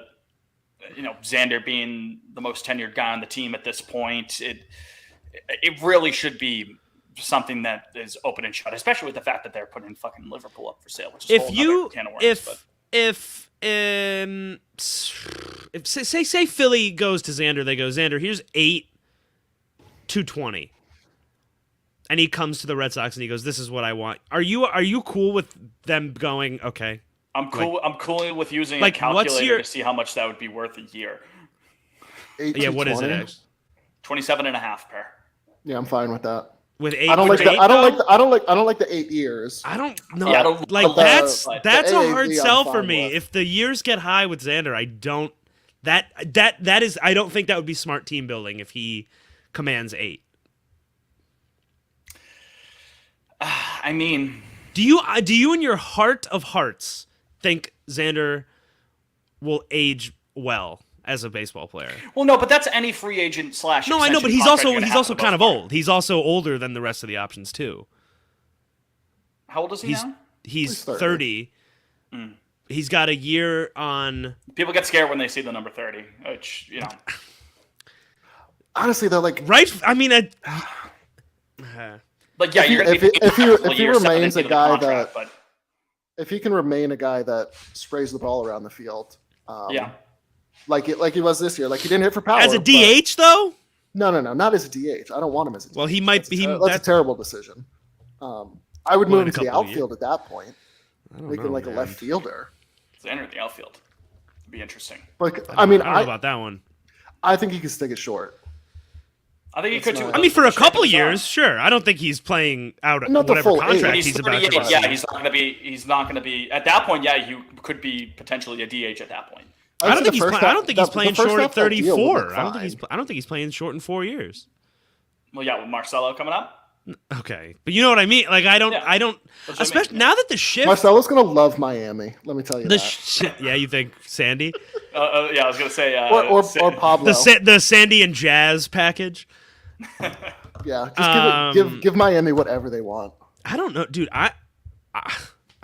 Speaker 1: Xander being the most tenured guy on the team at this point, it really should be something that is open and shut, especially with the fact that they're putting fucking Liverpool up for sale, which is a whole nother can of worms,
Speaker 2: if say Philly goes to Xander, they go, Xander, here's 220. And he comes to the Red Sox and he goes, this is what I want. Are you cool with them going, okay?
Speaker 1: I'm cool with using
Speaker 2: like,
Speaker 1: a
Speaker 2: what's
Speaker 1: calculator
Speaker 2: your-
Speaker 1: to see how much that would be worth a year.
Speaker 2: Yeah, what is it actually?
Speaker 1: 27.5 per.
Speaker 3: Yeah, I'm fine with that.
Speaker 2: With 8
Speaker 3: I don't like
Speaker 2: for
Speaker 3: the
Speaker 2: eight,
Speaker 3: I don't
Speaker 2: though?
Speaker 3: like the 8 years.
Speaker 2: I don't know.
Speaker 1: Yeah, I don't-
Speaker 2: like
Speaker 1: but
Speaker 2: that's
Speaker 1: the
Speaker 2: a hard
Speaker 3: AAV I'm
Speaker 2: sell for
Speaker 3: fine
Speaker 2: me.
Speaker 3: with.
Speaker 2: If the years get high with Xander, I don't. That is. I don't think that would be smart team building if he commands 8.
Speaker 1: I mean,
Speaker 2: Do you in your heart of hearts think Xander will age well as a baseball player?
Speaker 1: well, no, but that's any free agent slash.
Speaker 2: No, I know, but
Speaker 1: extension
Speaker 2: he's
Speaker 1: contract
Speaker 2: also
Speaker 1: you're gonna have for the
Speaker 2: kind of
Speaker 1: most part.
Speaker 2: old. He's also older than the rest of the options too.
Speaker 1: How old is he now?
Speaker 2: He's
Speaker 3: He's 30.
Speaker 2: 30. He's got a year on.
Speaker 1: People get scared when they see the number 30, which
Speaker 3: Honestly, though, like
Speaker 2: Right? I mean,
Speaker 1: like yeah, you're gonna
Speaker 3: if he remains a guy
Speaker 1: contract,
Speaker 3: that if he can remain a guy that sprays the ball around the field, like he was this year, like he didn't hit for power
Speaker 2: as a DH though.
Speaker 3: No, not as a DH. I don't want him as a DH.
Speaker 2: Well, he might be.
Speaker 3: That's a terrible decision. I would move him to the
Speaker 2: couple of
Speaker 3: outfield at that point.
Speaker 2: I don't
Speaker 3: Make
Speaker 2: know,
Speaker 3: him like
Speaker 2: man.
Speaker 3: a left fielder.
Speaker 1: Xander in the outfield. It'd be interesting.
Speaker 3: Like
Speaker 2: I don't know about that one.
Speaker 3: I think he can stick it short.
Speaker 1: I think he could too.
Speaker 2: I mean, for a couple years, sure. I don't think he's playing out
Speaker 3: Not the
Speaker 2: whatever
Speaker 3: full
Speaker 2: contract
Speaker 3: eight.
Speaker 1: He's
Speaker 2: about
Speaker 1: 38.
Speaker 2: to receive.
Speaker 1: Yeah, he's not gonna be at that point. Yeah, you could be potentially a DH at that point.
Speaker 2: I don't think he's playing short at 34. I don't think he's playing short in 4 years.
Speaker 1: Well, yeah, with Marcelo coming up.
Speaker 2: Okay, but you know what I mean. Like I don't.
Speaker 1: That's what I
Speaker 2: Especially
Speaker 1: mean.
Speaker 2: now that the shift.
Speaker 3: Marcelo's gonna love Miami. Let me tell you
Speaker 2: The
Speaker 3: that.
Speaker 2: yeah, you think Sandy?
Speaker 1: Yeah, I was gonna say.
Speaker 3: Or Pablo.
Speaker 2: The Sandy and Jazz package.
Speaker 3: Yeah, just give Miami whatever they want.
Speaker 2: I don't know, dude. I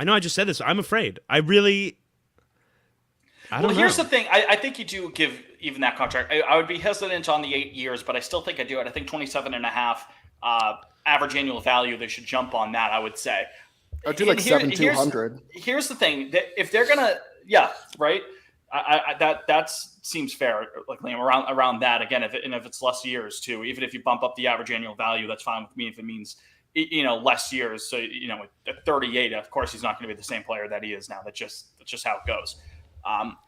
Speaker 2: know I just said this. I'm afraid. I don't know.
Speaker 1: Here's the thing. I think you do give even that contract. I would be hesitant on the 8 years, but I still think I do it. I think 27 and a half average annual value. They should jump on that. I would say.
Speaker 3: I'd do like 7,200.
Speaker 1: Here's the thing. If they're gonna, yeah, right. That seems fair. Like Liam, around that again. If it's less years too, even if you bump up the average annual value, that's fine with me. If it means less years, so at 38, of course he's not going to be the same player that he is now. That's just how it goes.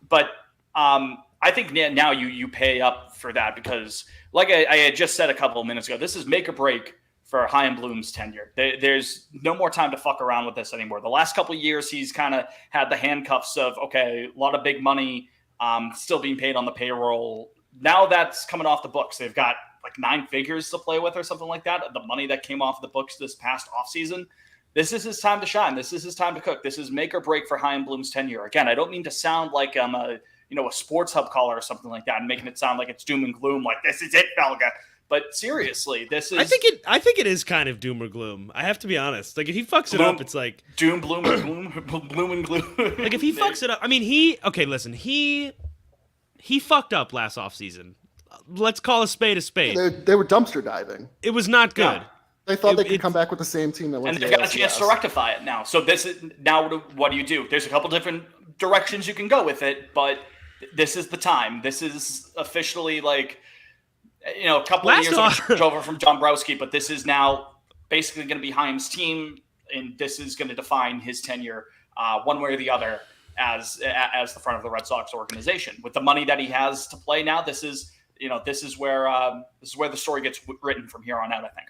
Speaker 1: But I think now you pay up for that because, like I had just said a couple of minutes ago, this is make or break for Chaim Bloom's tenure. There's no more time to fuck around with this anymore. The last couple of years, he's kind of had the handcuffs of, okay, a lot of big money still being paid on the payroll. Now that's coming off the books. They've got like 9 figures to play with or something like that. The money that came off the books this past offseason. This is his time to shine. This is his time to cook. This is make or break for Chaim Bloom's tenure. Again, I don't mean to sound like I'm a sports hub caller or something like that and making it sound like it's doom and gloom, like this is it, Belga. But seriously, this is.
Speaker 2: I think it is kind of doom or gloom. I have to be honest. Like if he fucks it up, it's like
Speaker 1: doom, bloom, and gloom, bloom and gloom.
Speaker 2: Like if he fucks it up, I mean he fucked up last offseason. Let's call a spade a spade.
Speaker 3: They were dumpster diving.
Speaker 2: It was not good.
Speaker 1: Yeah.
Speaker 3: They thought they could come back with the same team that went
Speaker 1: and
Speaker 3: to
Speaker 1: they've
Speaker 3: the
Speaker 1: got a chance
Speaker 3: ALCS.
Speaker 1: to rectify it now. So this is now. What do you do? There's a couple different directions you can go with it, but this is the time. This is officially like. A couple of years over from John Browski, but this is now basically going to be Chaim's team, and this is going to define his tenure one way or the other as the front of the Red Sox organization. With the money that he has to play now, this is where the story gets written from here on out, I think.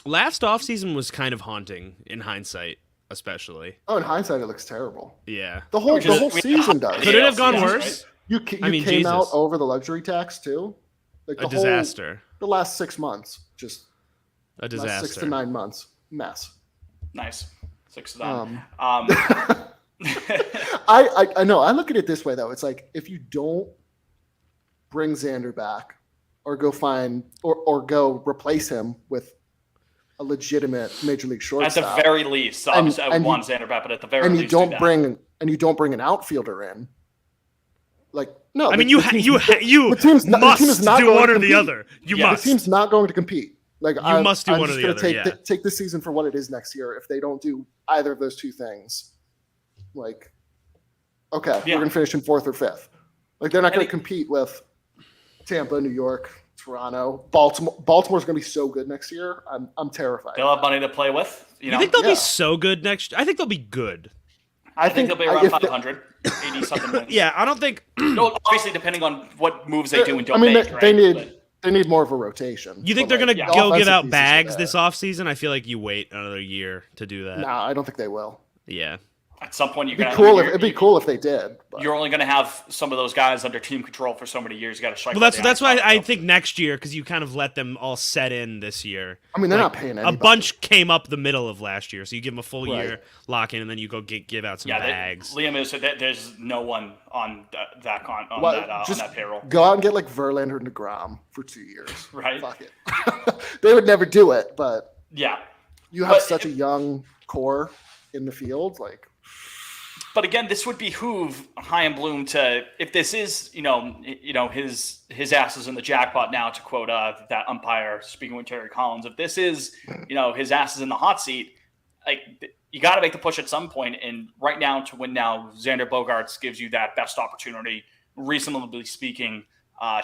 Speaker 2: Last offseason was kind of haunting in hindsight, especially.
Speaker 3: Oh, in hindsight, it looks terrible.
Speaker 2: Yeah.
Speaker 3: The whole season does.
Speaker 2: Could it have gone worse?
Speaker 3: Right? You came out over the luxury tax too. Like
Speaker 2: a disaster.
Speaker 3: The last 6 months, just
Speaker 2: a disaster.
Speaker 3: Last 6 to 9 months, mess.
Speaker 1: Nice, 6 to 9.
Speaker 3: I know. I look at it this way though. It's like if you don't bring Xander back, or go find or go replace him with a legitimate major league shortstop.
Speaker 1: At the very least, obviously I would want Xander back, but at the very least,
Speaker 3: you don't bring an outfielder in. Like no,
Speaker 2: I mean you must do one or the other. You must.
Speaker 3: The team's not going to compete. Like
Speaker 2: you must do one or the other.
Speaker 3: Take this season for what it is next year. If they don't do either of those two things, like okay, we're gonna finish in 4th or 5th. Like they're not going to compete with Tampa, New York, Toronto, Baltimore. Baltimore's going to be so good next year. I'm terrified.
Speaker 1: They'll have money to play with. You
Speaker 2: think they'll be so good next? I think they'll be good.
Speaker 1: I think they'll be around 500, 80 something wins.
Speaker 2: Yeah, I don't think.
Speaker 1: No, obviously depending on what moves they do and don't
Speaker 3: make.
Speaker 1: Right?
Speaker 3: They need more of a rotation.
Speaker 2: You think they're going to go give out bags this offseason? I feel like you wait another year to do that.
Speaker 3: No, I don't think they will.
Speaker 2: Yeah.
Speaker 1: At some point,
Speaker 3: it'd be cool if they did. But.
Speaker 1: You're only going to have some of those guys under team control for so many years. You got to strike.
Speaker 2: Well, that's why I think next year, because you kind of let them all set in this year.
Speaker 3: I mean, they're not paying anybody.
Speaker 2: A bunch came up the middle of last year, so you give them a full year lock in, and then you go give out some bags.
Speaker 1: Liam is there's no one on that payroll.
Speaker 3: Go out and get like Verlander and DeGrom for 2 years.
Speaker 1: Right.
Speaker 3: Fuck it. They would never do it, but
Speaker 1: yeah,
Speaker 3: you have such a young core in the field, like.
Speaker 1: But again, this would behoove Chaim Bloom to, if this is, his ass is in the jackpot now, to quote that umpire speaking with Terry Collins. If this is, his ass is in the hot seat, like you got to make the push at some point. And right now, to win now, Xander Bogaerts gives you that best opportunity, reasonably speaking,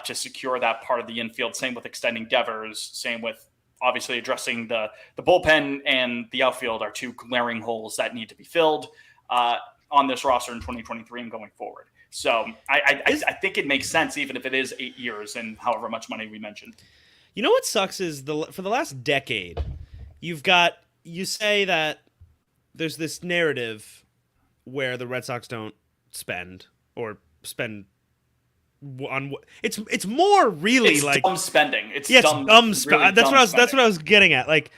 Speaker 1: to secure that part of the infield. Same with extending Devers. Same with obviously addressing the bullpen and the outfield are two glaring holes that need to be filled on this roster in 2023 and going forward. So I think it makes sense, even if it is 8 years and however much money we mentioned.
Speaker 2: You know what sucks is for the last decade, you say that there's this narrative where the Red Sox don't spend on it's more really
Speaker 1: it's
Speaker 2: like
Speaker 1: dumb spending. It's dumb
Speaker 2: spending.
Speaker 1: Really
Speaker 2: That's what I was getting at. Like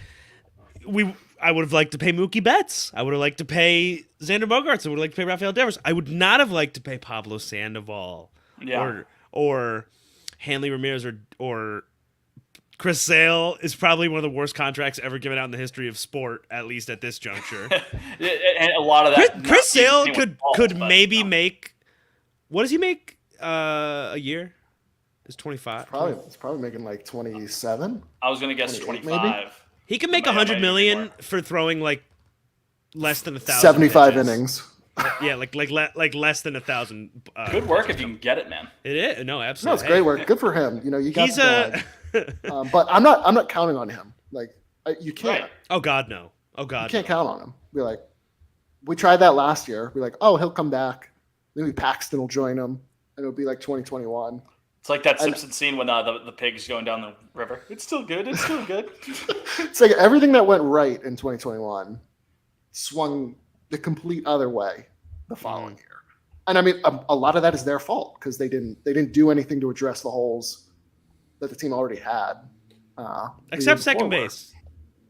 Speaker 2: I would have liked to pay Mookie Betts. I would have liked to pay Xander Bogaerts. I would have liked to pay Rafael Devers. I would not have liked to pay Pablo Sandoval or Hanley Ramirez or Chris Sale is probably one of the worst contracts ever given out in the history of sport, at least at this juncture.
Speaker 1: And a lot of that.
Speaker 2: Chris Sale could maybe make. What does he make a year? Is 25?
Speaker 3: It's probably making like 27.
Speaker 1: I was gonna guess 25.
Speaker 3: Maybe?
Speaker 2: He can make $100 million for throwing like less than 1,000.
Speaker 3: 75
Speaker 2: pitches.
Speaker 3: innings.
Speaker 2: Yeah, like less than 1,000.
Speaker 1: Good work if you can get it, man.
Speaker 2: It is absolutely.
Speaker 3: No, it's great work. Good for him. You got
Speaker 2: He's
Speaker 3: the bag. But I'm not counting on him. Like you can't.
Speaker 1: Right.
Speaker 2: Oh God, no. Oh God,
Speaker 3: You can't count on him. Be like, we tried that last year. Be like, oh, he'll come back. Maybe Paxton will join him, and it'll be like 2021.
Speaker 1: It's like that Simpsons scene when the pig's going down the river. It's still good. It's still good.
Speaker 3: It's like everything that went right in 2021 swung the complete other way the following year. And I mean, a lot of that is their fault because they didn't do anything to address the holes that the team already had.
Speaker 2: except second base.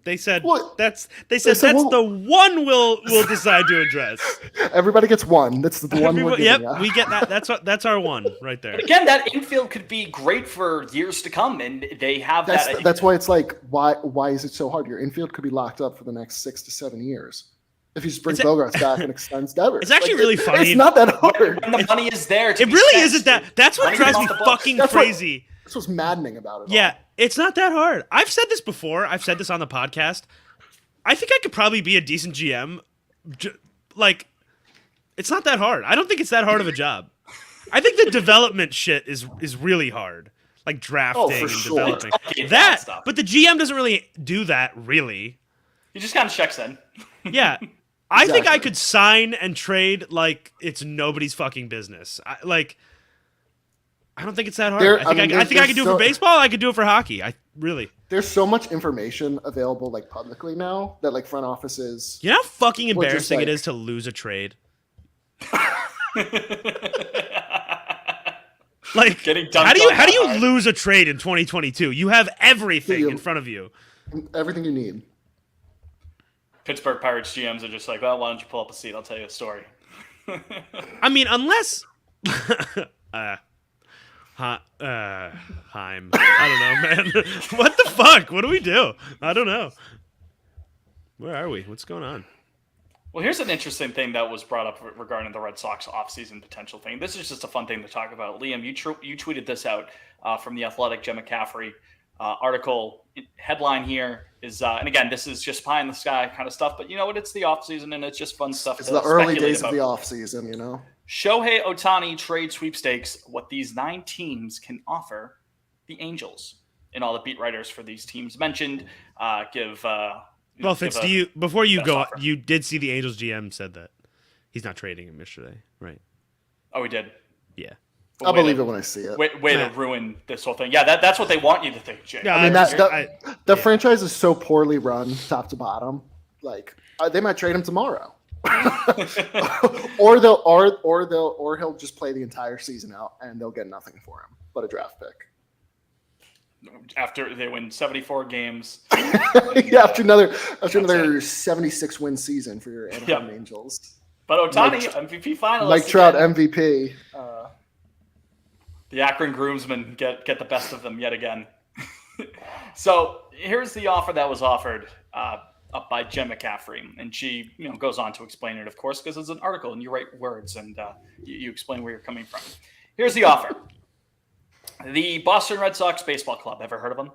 Speaker 2: They said that's
Speaker 3: the
Speaker 2: one we'll decide to address.
Speaker 3: Everybody gets one. That's the one we're giving.
Speaker 2: Yep, we get that. That's our one right there.
Speaker 1: But again, that infield could be great for years to come, and they have that.
Speaker 3: That's why it's like, why is it so hard? Your infield could be locked up for the next 6 to 7 years if you just bring Bogaerts back and extends Devers.
Speaker 2: It's actually really funny.
Speaker 3: It's not that hard.
Speaker 1: When the money is there.
Speaker 2: It really isn't that. That's what drives me fucking crazy.
Speaker 3: That's what's maddening about it.
Speaker 2: Yeah, it's not that hard. I've said this before. I've said this on the podcast. I think I could probably be a decent GM. It's not that hard. I don't think it's that hard of a job. I think the development shit is really hard. Like drafting and developing. That stuff. But the GM doesn't really do that, really.
Speaker 1: He just kind of checks in.
Speaker 2: Yeah. I think I could sign and trade like it's nobody's fucking business. I don't think it's that hard. I think I could do it for baseball. I could do it for hockey.
Speaker 3: There's so much information available like publicly now that like front offices.
Speaker 2: You know how fucking embarrassing it is to lose a trade. Like, how do you lose a trade in 2022? You have everything in front of you.
Speaker 3: Everything you need.
Speaker 1: Pittsburgh Pirates GMs are just like, well, why don't you pull up a seat? I'll tell you a story.
Speaker 2: I mean, unless. Heim. I don't know, man. What the fuck? What do we do? I don't know. Where are we? What's going on?
Speaker 1: Well, here's an interesting thing that was brought up regarding the Red Sox offseason potential thing. This is just a fun thing to talk about. Liam, you tweeted this out from The Athletic, Jen McCaffrey article. Headline here is, and again, this is just pie in the sky kind of stuff, but you know what? It's the offseason and it's just fun stuff.
Speaker 3: It's the early days of the offseason, you know?
Speaker 1: Shohei Ohtani trade sweepstakes, what these 9 teams can offer the Angels. And all the beat writers for these teams mentioned
Speaker 2: Well, Fitz, before you go, offer. You did see the Angels GM said that he's not trading him yesterday, right?
Speaker 1: Oh, he did?
Speaker 2: Yeah.
Speaker 3: I'll believe it when I see it.
Speaker 1: Way to ruin this whole thing. Yeah, that's what they want you to think, Jay.
Speaker 2: Yeah,
Speaker 3: I mean, the franchise is so poorly run, top to bottom. Like, they might trade him tomorrow. or he'll just play the entire season out and they'll get nothing for him but a draft pick
Speaker 1: after they win 74 games.
Speaker 3: Yeah, after another 76 win season for your Anaheim Angels.
Speaker 1: But Ohtani, MVP finalist.
Speaker 3: Mike Trout, MVP.
Speaker 1: The Akron groomsmen get the best of them yet again. So here's the offer that was offered up by Jen McCaffrey, and she goes on to explain it, of course, because it's an article and you write words and you explain where you're coming from. Here's the offer. The Boston Red Sox Baseball Club, ever heard of them?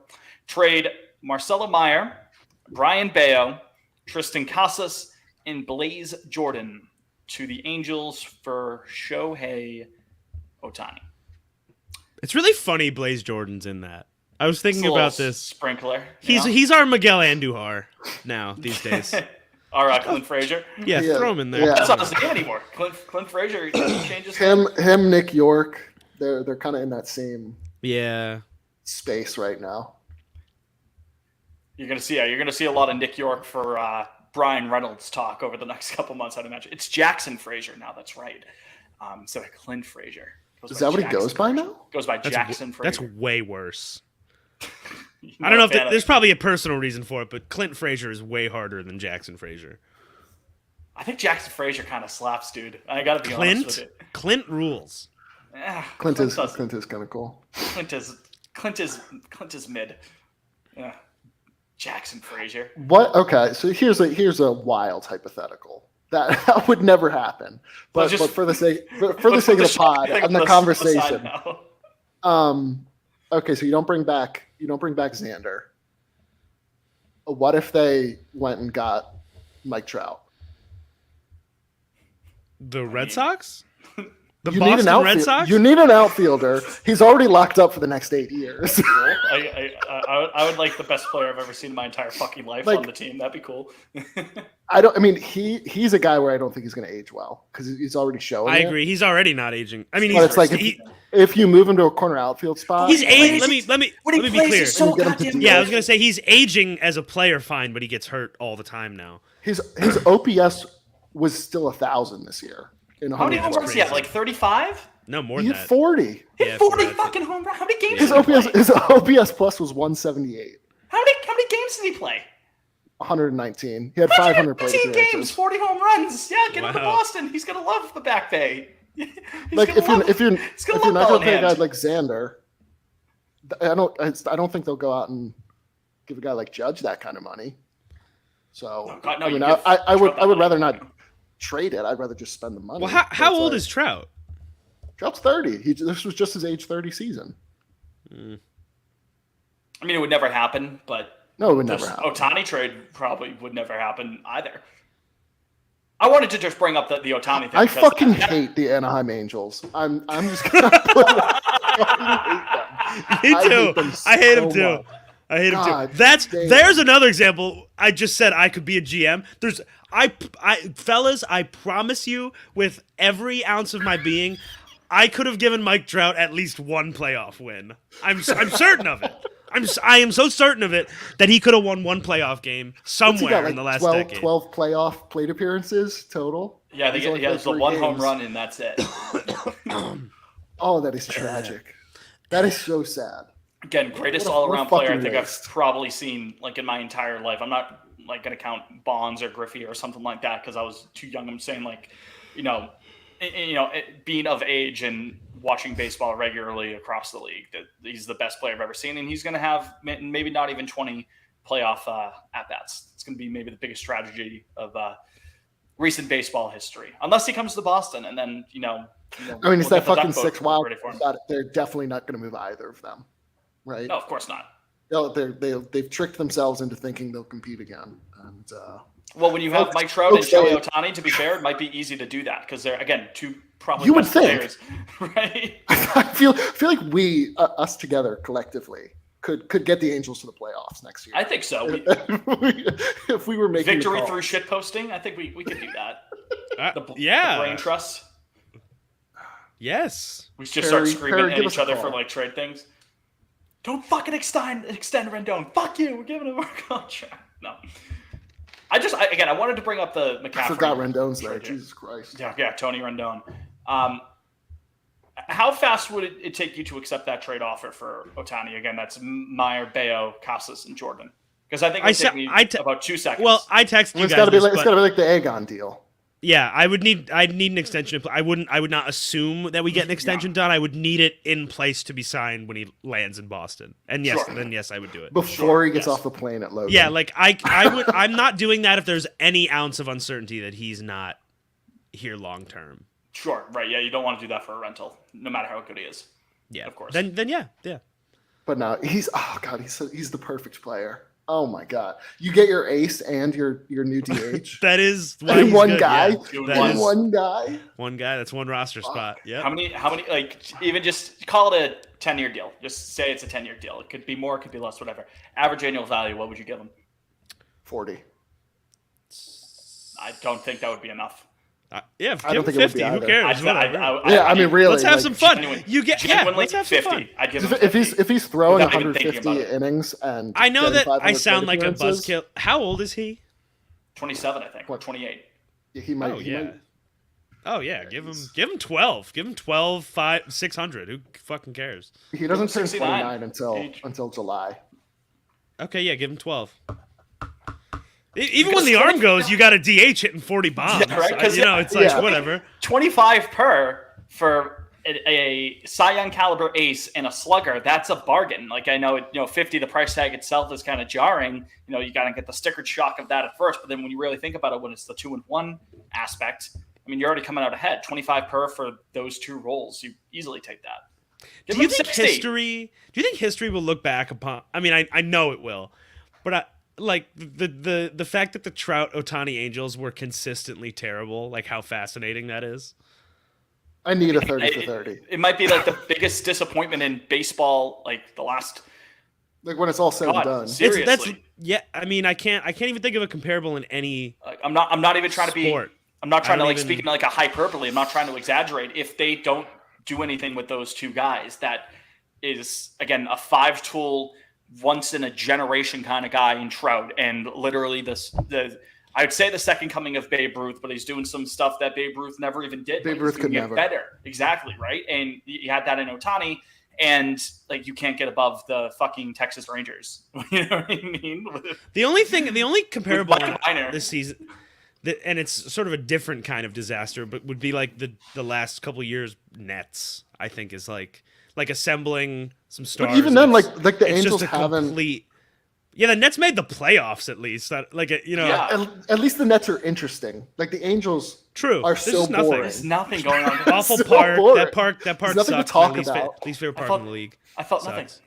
Speaker 1: Trade Marcelo Meyer, Brian Bayo, Tristan Casas, and Blaze Jordan to the Angels for Shohei Ohtani.
Speaker 2: It's really funny Blaze Jordan's in that. I was thinking about this.
Speaker 1: Sprinkler.
Speaker 2: He's our Miguel Andujar now these days.
Speaker 1: Our Clint Frazier.
Speaker 2: Yeah, throw him in there.
Speaker 3: Yeah.
Speaker 1: That's not his name anymore. Clint Frazier changes.
Speaker 3: Him, Nick York. They're kind of in that same space right now.
Speaker 1: You're gonna see a lot of Nick York for Brian Reynolds talk over the next couple months, I'd imagine. It's Jackson Frazier now. That's right. Instead of Clint Frazier.
Speaker 3: Is that what he goes by now?
Speaker 1: Goes by Jackson Frazier.
Speaker 2: That's way worse. I don't know if there's probably a personal reason for it, but Clint Frazier is way harder than Jackson Frazier.
Speaker 1: I think Jackson Frazier kind of slaps, dude. I gotta be honest with it.
Speaker 2: Clint rules.
Speaker 3: Clint is kind of cool.
Speaker 1: Clint is mid. Yeah. Jackson Frazier.
Speaker 3: What? Okay, so here's a wild hypothetical that would never happen. But for the sake of the pod and the conversation. Okay, so you don't bring back Xander. What if they went and got Mike Trout?
Speaker 2: The Red Sox? The
Speaker 3: you
Speaker 2: Boston
Speaker 3: need an
Speaker 2: Red Sox?
Speaker 3: You need an outfielder. He's already locked up for the next 8 years.
Speaker 1: I would like the best player I've ever seen in my entire fucking life on the team. That'd be cool.
Speaker 3: He's a guy where I don't think he's going to age well because he's already showing.
Speaker 2: I agree. He's already not aging. I mean,
Speaker 3: but it's like if you move him to a corner outfield spot,
Speaker 2: he's aging. Let me be clear.
Speaker 1: So
Speaker 2: I was gonna say he's aging as a player, fine, but he gets hurt all the time now.
Speaker 3: His OPS was still 1,000 this year.
Speaker 1: How many home runs he have? Like 35?
Speaker 2: No, more
Speaker 3: than
Speaker 2: than
Speaker 3: that.
Speaker 2: that.
Speaker 3: 40.
Speaker 1: He had 40 fucking home runs. How many games?
Speaker 3: His OPS plus was 178.
Speaker 1: How many games did he play?
Speaker 3: 119. He had 500 plate appearances.
Speaker 1: Games, 40 home runs. Yeah, get him to Boston. He's gonna love the Back Bay.
Speaker 3: If you're not gonna play a guy like Xander, I don't think they'll go out and give a guy like Judge that kind of money. So I would rather not trade it. I'd rather just spend the money.
Speaker 2: Well, how old is Trout?
Speaker 3: Trout's 30. This was just his age 30 season.
Speaker 1: I mean, it would never happen, but
Speaker 3: no, it would never happen.
Speaker 1: Ohtani trade probably would never happen either. I wanted to just bring up the Ohtani thing.
Speaker 3: I fucking hate the Anaheim Angels. I'm just gonna put it. I
Speaker 2: hate them. Me too. I hate them too. I hate him too. There's another example. I just said I could be a GM. Fellas, I promise you, with every ounce of my being, I could have given Mike Trout at least one playoff win. I'm certain of it. I am so certain of it that he could have won one playoff game somewhere in the last decade.
Speaker 3: 12 playoff plate appearances total.
Speaker 1: Yeah, he has the one home run and that's it.
Speaker 3: Oh, that is tragic. That is so sad.
Speaker 1: Again, greatest all-around player I think I've probably seen in my entire life. I'm not going to count Bonds or Griffey or something like that because I was too young. I'm saying being of age and watching baseball regularly across the league, that he's the best player I've ever seen, and he's going to have maybe not even 20 playoff at-bats. It's going to be maybe the biggest tragedy of recent baseball history, unless he comes to Boston, and then
Speaker 3: it's that fucking 6 wild. They're definitely not going to move either of them, right?
Speaker 1: No, of course not.
Speaker 3: They've tricked themselves into thinking they'll compete again, and.
Speaker 1: Well, when you have Mike Trout and Shohei Ohtani, to be fair, it might be easy to do that because they're, again, two probably best players, right?
Speaker 3: I feel like we, us together collectively, could get the Angels to the playoffs next year.
Speaker 1: I think so.
Speaker 3: If we were making
Speaker 1: victory through shit posting, I think we could do that. The brain trust.
Speaker 2: Yes.
Speaker 1: We just start screaming at each other for trade things. Don't fucking extend Rendon. Fuck you. We're giving him our contract. No. I wanted to bring up the McCaffrey.
Speaker 3: I forgot Rendon's there. Jesus Christ.
Speaker 1: Yeah, Tony Rendon. How fast would it take you to accept that trade offer for Ohtani? Again, that's Meyer, Bayo, Casas, and Jordan. Because I think it would take me about 2 seconds.
Speaker 2: Well, I texted you guys.
Speaker 3: It's got to be like the Aegon deal.
Speaker 2: Yeah, I'd need an extension. I would not assume that we get an extension done. I would need it in place to be signed when he lands in Boston. And yes,
Speaker 1: Sure.
Speaker 2: then yes, I would do it.
Speaker 3: Before he gets
Speaker 1: yes.
Speaker 3: off the plane at Logan.
Speaker 2: Yeah, like I'm not doing that if there's any ounce of uncertainty that he's not here long term.
Speaker 1: Sure, right. Yeah, you don't want to do that for a rental, no matter how good he is.
Speaker 2: Yeah,
Speaker 1: Of course.
Speaker 2: Then yeah.
Speaker 3: But no, he's the perfect player. Oh my god, you get your ace and your new DH
Speaker 2: That is why
Speaker 3: in
Speaker 2: he's
Speaker 3: one
Speaker 2: good,
Speaker 3: guy.
Speaker 2: yeah.
Speaker 1: In
Speaker 2: That
Speaker 3: In
Speaker 2: is
Speaker 3: one guy.
Speaker 2: one guy. That's one roster spot.
Speaker 1: How
Speaker 2: Yeah.
Speaker 1: many, like, even just call it a 10-year deal. Just say it's a 10-year deal. It could be more, it could be less, whatever. Average annual value, what would you give him?
Speaker 3: 40.
Speaker 1: I don't think that would be enough.
Speaker 2: Yeah,
Speaker 3: I
Speaker 2: give
Speaker 3: don't
Speaker 2: him
Speaker 3: think it would be
Speaker 2: 50. Who
Speaker 3: either.
Speaker 2: cares? Whatever.
Speaker 3: I mean, really.
Speaker 2: Let's have
Speaker 3: like,
Speaker 2: some fun.
Speaker 1: genuine-
Speaker 2: You get
Speaker 1: Genuinely,
Speaker 2: let's have some
Speaker 1: 50.
Speaker 2: fun.
Speaker 1: I'd give him
Speaker 3: If
Speaker 1: 50.
Speaker 3: he's throwing
Speaker 1: Without even thinking
Speaker 3: 150
Speaker 1: about it.
Speaker 3: innings and
Speaker 2: I know that I
Speaker 3: 500
Speaker 2: sound like a
Speaker 3: appearances,
Speaker 2: buzzkill. How old is he?
Speaker 1: 27, I think, or 28.
Speaker 3: he might.
Speaker 2: Oh
Speaker 3: he
Speaker 2: yeah.
Speaker 3: might-
Speaker 2: Oh yeah, give him 12. Give him 12, 5, 600. Who fucking cares?
Speaker 3: He doesn't turn
Speaker 1: 69
Speaker 3: 29
Speaker 1: age.
Speaker 3: until July.
Speaker 2: Okay, yeah, give him 12. Even when the arm goes, you got a DH hitting 40 bombs.
Speaker 1: Yeah, right? 'Cause,
Speaker 2: It's like
Speaker 3: yeah.
Speaker 2: whatever.
Speaker 1: 25 per for a Cy Young caliber ace and a slugger. That's a bargain. Like, I know, 50, the price tag itself is kind of jarring. You got to get the sticker shock of that at first. But then when you really think about it, when it's the 2-1 aspect, I mean, you're already coming out ahead. 25 per for those two roles. You easily take that. Give
Speaker 2: Do you
Speaker 1: him
Speaker 2: think
Speaker 1: 60.
Speaker 2: history will look back upon? I mean, I know it will, but like the fact that the Trout Ohtani Angels were consistently terrible, like how fascinating that is.
Speaker 3: I need a 30 for 30.
Speaker 1: It might be like the biggest disappointment in baseball, like the last.
Speaker 3: Like when it's all said and
Speaker 1: God,
Speaker 3: done.
Speaker 1: seriously.
Speaker 2: I mean, I can't even think of a comparable in any
Speaker 1: Like, I'm not even trying to be.
Speaker 2: sport.
Speaker 1: I'm not trying to
Speaker 2: don't
Speaker 1: like
Speaker 2: even-
Speaker 1: speak in like a hyperbole. I'm not trying to exaggerate. If they don't do anything with those two guys, that is again a 5-tool, once in a generation kind of guy in Trout, and literally I would say the second coming of Babe Ruth, but he's doing some stuff that Babe Ruth never even did.
Speaker 3: Babe
Speaker 1: Like,
Speaker 3: Ruth
Speaker 1: he's
Speaker 3: could
Speaker 1: doing it
Speaker 3: never.
Speaker 1: better, exactly right. And you had that in Ohtani, and like you can't get above the fucking Texas Rangers. You know what I mean?
Speaker 2: The only comparable
Speaker 1: Mike Minor.
Speaker 2: this season, and it's sort of a different kind of disaster, but would be like the last couple of years Nets. I think is like assembling some stars.
Speaker 3: But even then,
Speaker 2: and
Speaker 3: like the
Speaker 2: it's
Speaker 3: Angels
Speaker 2: just a
Speaker 3: haven't.
Speaker 2: complete. Yeah, the Nets made the playoffs at least.
Speaker 1: Yeah.
Speaker 3: At least the Nets are interesting. Like the Angels
Speaker 2: True.
Speaker 3: are
Speaker 2: There's
Speaker 3: so
Speaker 2: nothing.
Speaker 3: boring.
Speaker 1: There's nothing going on.
Speaker 2: Awful
Speaker 3: so
Speaker 2: park.
Speaker 3: boring.
Speaker 2: That park
Speaker 3: There's nothing to
Speaker 2: sucks.
Speaker 3: talk
Speaker 2: My least,
Speaker 3: about.
Speaker 2: least favorite
Speaker 1: I
Speaker 2: park
Speaker 1: thought-
Speaker 2: in the league.
Speaker 1: I felt nothing.
Speaker 2: Sucks.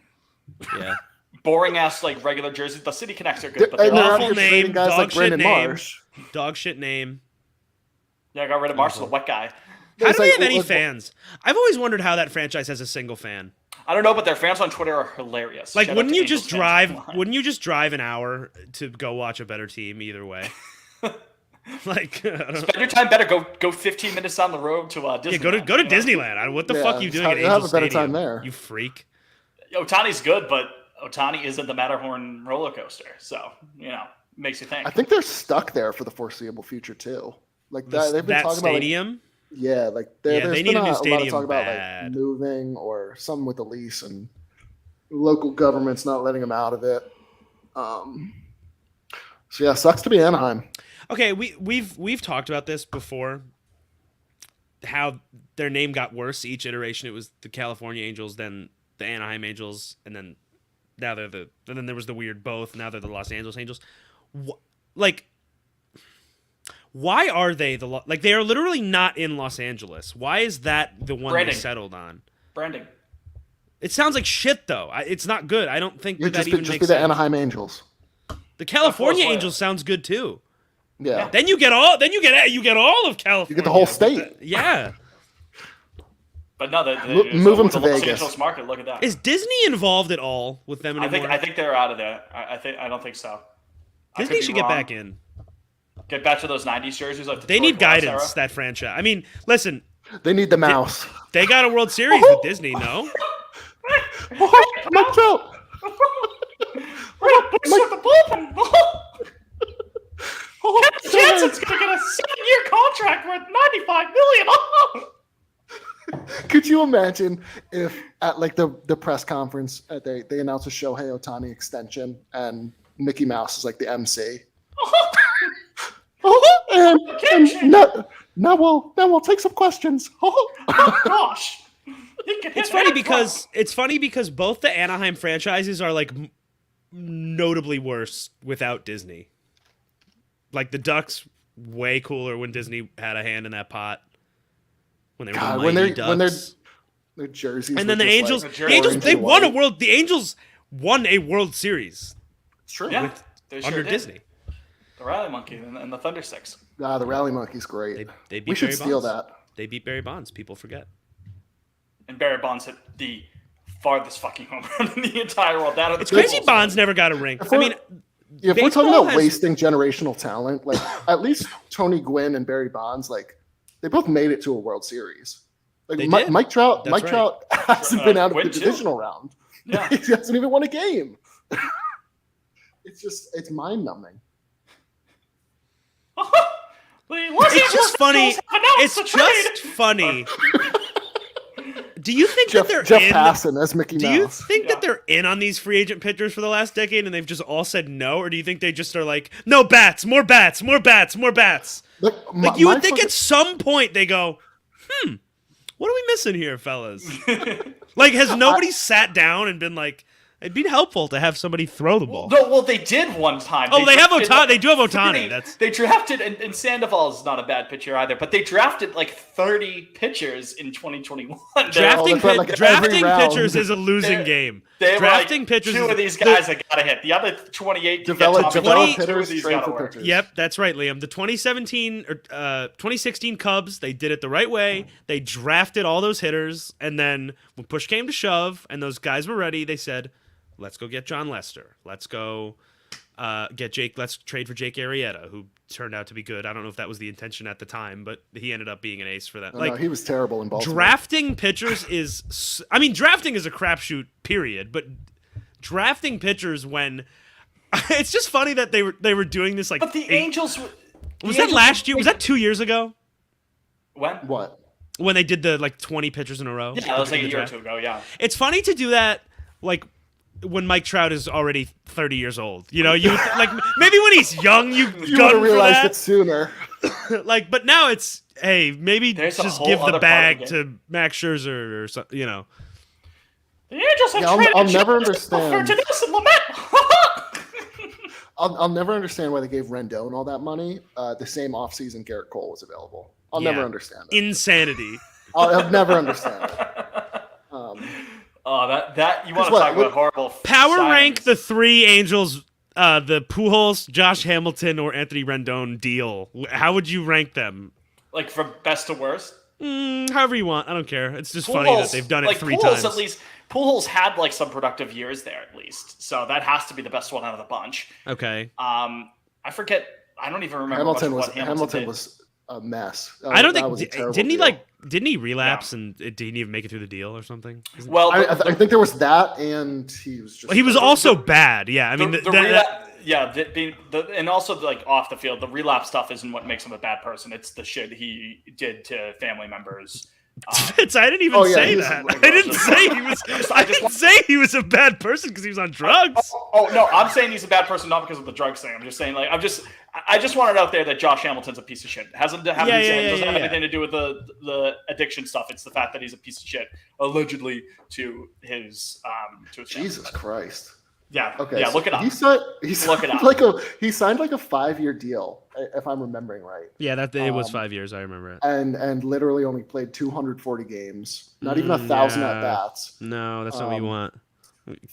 Speaker 2: Yeah.
Speaker 1: Boring ass like regular jerseys. The City Connects are good, but
Speaker 3: And
Speaker 1: they're
Speaker 3: they're out
Speaker 2: awful
Speaker 3: here trading
Speaker 2: name,
Speaker 3: guys
Speaker 2: dog
Speaker 3: like
Speaker 2: shit
Speaker 3: Brandon
Speaker 2: name.
Speaker 3: Marsh.
Speaker 2: Dog shit name.
Speaker 1: Yeah, I got rid of Marshall, the wet guy.
Speaker 2: How
Speaker 3: It's
Speaker 2: do they
Speaker 3: like-
Speaker 2: have any
Speaker 3: like-
Speaker 2: fans? I've always wondered how that franchise has a single fan.
Speaker 1: I don't know, but their fans on Twitter are hilarious.
Speaker 2: Like,
Speaker 1: Shout out
Speaker 2: wouldn't
Speaker 1: to
Speaker 2: you
Speaker 1: Angels
Speaker 2: just
Speaker 1: fans
Speaker 2: drive?
Speaker 1: online.
Speaker 2: Wouldn't you just drive an hour to go watch a better team either way? Like, I don't know.
Speaker 1: Spend your time better. Go 15 minutes on the road to Disneyland.
Speaker 2: Yeah, go to
Speaker 1: you know?
Speaker 2: Disneyland. What the
Speaker 3: Yeah,
Speaker 2: fuck are you doing at
Speaker 3: you'll have
Speaker 2: Angel
Speaker 3: a better
Speaker 2: Stadium?
Speaker 3: time there.
Speaker 2: You freak.
Speaker 1: Otani's good, but Ohtani isn't the Matterhorn roller coaster, so makes you think.
Speaker 3: I think they're stuck there for the foreseeable future too. Like that, they've been
Speaker 2: That
Speaker 3: talking
Speaker 2: stadium.
Speaker 3: about. Like, yeah, like
Speaker 2: Yeah,
Speaker 3: there's
Speaker 2: they
Speaker 3: been
Speaker 2: need a new
Speaker 3: lot of
Speaker 2: stadium
Speaker 3: talk about
Speaker 2: bad.
Speaker 3: like moving or something with the lease and local governments not letting them out of it. So yeah, sucks to be Anaheim.
Speaker 2: Okay, we've talked about this before. How their name got worse each iteration. It was the California Angels, then the Anaheim Angels, and then now they're and then there was the weird both. Now they're the Los Angeles Angels. Why are they like they are literally not in Los Angeles? Why is that the one
Speaker 1: Branding.
Speaker 2: they settled on?
Speaker 1: Branding.
Speaker 2: It sounds like shit though. It's not good. I don't think
Speaker 3: You
Speaker 2: that
Speaker 3: just
Speaker 2: even
Speaker 3: be
Speaker 2: makes
Speaker 3: the
Speaker 2: sense.
Speaker 3: Anaheim Angels.
Speaker 2: The California
Speaker 1: Of course,
Speaker 2: Angels sounds good too.
Speaker 3: Yeah.
Speaker 2: Then you get all of California.
Speaker 3: You get the whole state.
Speaker 2: Yeah.
Speaker 1: But no,
Speaker 3: Move them to
Speaker 1: the Los
Speaker 3: Vegas.
Speaker 1: Angeles market. Look at that.
Speaker 2: Is Disney involved at all with them anymore?
Speaker 1: I think they're out of there. I don't think so. I could
Speaker 2: Disney
Speaker 1: be
Speaker 2: should get
Speaker 1: wrong.
Speaker 2: back in.
Speaker 1: Get back to those '90s jerseys. Like the
Speaker 2: They
Speaker 1: Troy
Speaker 2: need
Speaker 1: Glass
Speaker 2: guidance,
Speaker 1: era.
Speaker 2: that franchise. I mean, listen,
Speaker 3: They need the mouse.
Speaker 2: they got a World Series with Disney, no?
Speaker 3: Mike Trout.
Speaker 1: Shut the bullpen. Jansen's gonna get a 7-year contract worth $95 million.
Speaker 3: Could you imagine if at like the press conference they announce a Shohei Ohtani extension and Mickey Mouse is like the MC? And now we'll take some questions.
Speaker 1: Oh gosh.
Speaker 2: It's funny because both the Anaheim franchises are like notably worse without Disney. Like the Ducks, way cooler when Disney had a hand in that pot. When they were the mighty Ducks.
Speaker 3: When their jerseys.
Speaker 2: And then the Angels, they won a world. The Angels won a World Series.
Speaker 3: It's true.
Speaker 1: Yeah,
Speaker 2: under Disney.
Speaker 1: The Rally Monkey and the Thunder Sticks.
Speaker 3: The Rally Monkey's great.
Speaker 2: They beat
Speaker 3: we should
Speaker 2: Barry
Speaker 3: steal
Speaker 2: Bonds.
Speaker 3: that.
Speaker 2: They beat Barry Bonds. People forget.
Speaker 1: And Barry Bonds hit the farthest fucking home run in the entire world.
Speaker 2: It's crazy Bonds never got a ring. I mean,
Speaker 3: if we're talking about wasting generational talent, like at least Tony Gwynn and Barry Bonds, like they both made it to a World Series. Like Mike Trout hasn't been out of the divisional round.
Speaker 1: Yeah.
Speaker 3: He hasn't even won a game. It's mind numbing.
Speaker 2: It's just funny. It's just funny. Do you think that they're
Speaker 3: Jeff Passan as Mickey Mouse?
Speaker 2: Do you think that they're in on these free agent pitchers for the last decade and they've just all said no? Or do you think they just are like, no bats, more bats, more bats, more bats? Like you would think at some point they go, what are we missing here, fellas? Like, has nobody sat down and been like, it'd be helpful to have somebody throw the ball.
Speaker 1: No, well, they did one time.
Speaker 2: Oh, they have Ohtani. They do have Ohtani.
Speaker 1: They drafted, and Sandoval is not a bad pitcher either, but they drafted like 30 pitchers in 2021.
Speaker 2: Drafting pitchers is a losing game. Drafting
Speaker 1: like,
Speaker 2: pitchers.
Speaker 1: Two of these guys that gotta hit. The other 28
Speaker 3: develop
Speaker 1: hitters.
Speaker 2: Yep, that's right, Liam. The 2016 Cubs, they did it the right way. They drafted all those hitters, and then when push came to shove, and those guys were ready, they said, let's go get John Lester. Let's go get Jake. Let's trade for Jake Arrieta, who turned out to be good. I don't know if that was the intention at the time, but he ended up being an ace for that.
Speaker 3: No, he was terrible in Baltimore.
Speaker 2: Drafting pitchers is, I mean, drafting is a crapshoot, period. But drafting pitchers when it's just funny that they were doing this like.
Speaker 1: But the Angels
Speaker 2: was that last year? Was that 2 years ago?
Speaker 1: When?
Speaker 3: What?
Speaker 2: When they did the like 20 pitchers in a row.
Speaker 1: Yeah, that was like a year or two ago. Yeah.
Speaker 2: It's funny to do that like when Mike Trout is already 30 years old. You know, you like maybe when he's young, you would have
Speaker 3: realized it sooner.
Speaker 2: Like, but now it's maybe
Speaker 1: There's
Speaker 2: just give the bag to Max Scherzer or something. You know,
Speaker 1: the Angels have
Speaker 3: I'll never understand.
Speaker 1: For
Speaker 3: I'll never understand why they gave Rendon all that money. The same offseason Garrett Cole was available. I'll never understand it.
Speaker 2: Insanity.
Speaker 3: I'll never understand it.
Speaker 1: That you want to talk about horrible
Speaker 2: power
Speaker 1: signings.
Speaker 2: rank the three Angels, the Pujols, Josh Hamilton, or Anthony Rendon deal. How would you rank them?
Speaker 1: Like from best to worst?
Speaker 2: However you want. I don't care. It's just funny that they've done it three times.
Speaker 1: At least Pujols had like some productive years there at least, so that has to be the best one out of the bunch.
Speaker 2: Okay.
Speaker 1: I forget. I don't even remember
Speaker 3: Hamilton was a mess.
Speaker 2: I don't think didn't he relapse and it didn't even make it through the deal or something?
Speaker 1: Well,
Speaker 3: I think there was that, and he was just.
Speaker 2: He was also bad. Yeah, I mean
Speaker 1: and also like off the field, the relapse stuff isn't what makes him a bad person. It's the shit he did to family members.
Speaker 2: I didn't even say that. I didn't say he was a bad person because he was on drugs.
Speaker 1: Oh no, I'm saying he's a bad person not because of the drugs thing. I'm just saying I just want it out there that Josh Hamilton's a piece of shit. Doesn't have anything to do with the addiction stuff. It's the fact that he's a piece of shit, allegedly to his
Speaker 3: Jesus Christ.
Speaker 1: Yeah.
Speaker 3: Okay.
Speaker 1: Yeah. Look it up.
Speaker 3: He signed like a 5-year deal, if I'm remembering right.
Speaker 2: Yeah, it was 5 years. I remember it.
Speaker 3: And literally only played 240 games, not even 1,000 at bats.
Speaker 2: No, that's not what you want.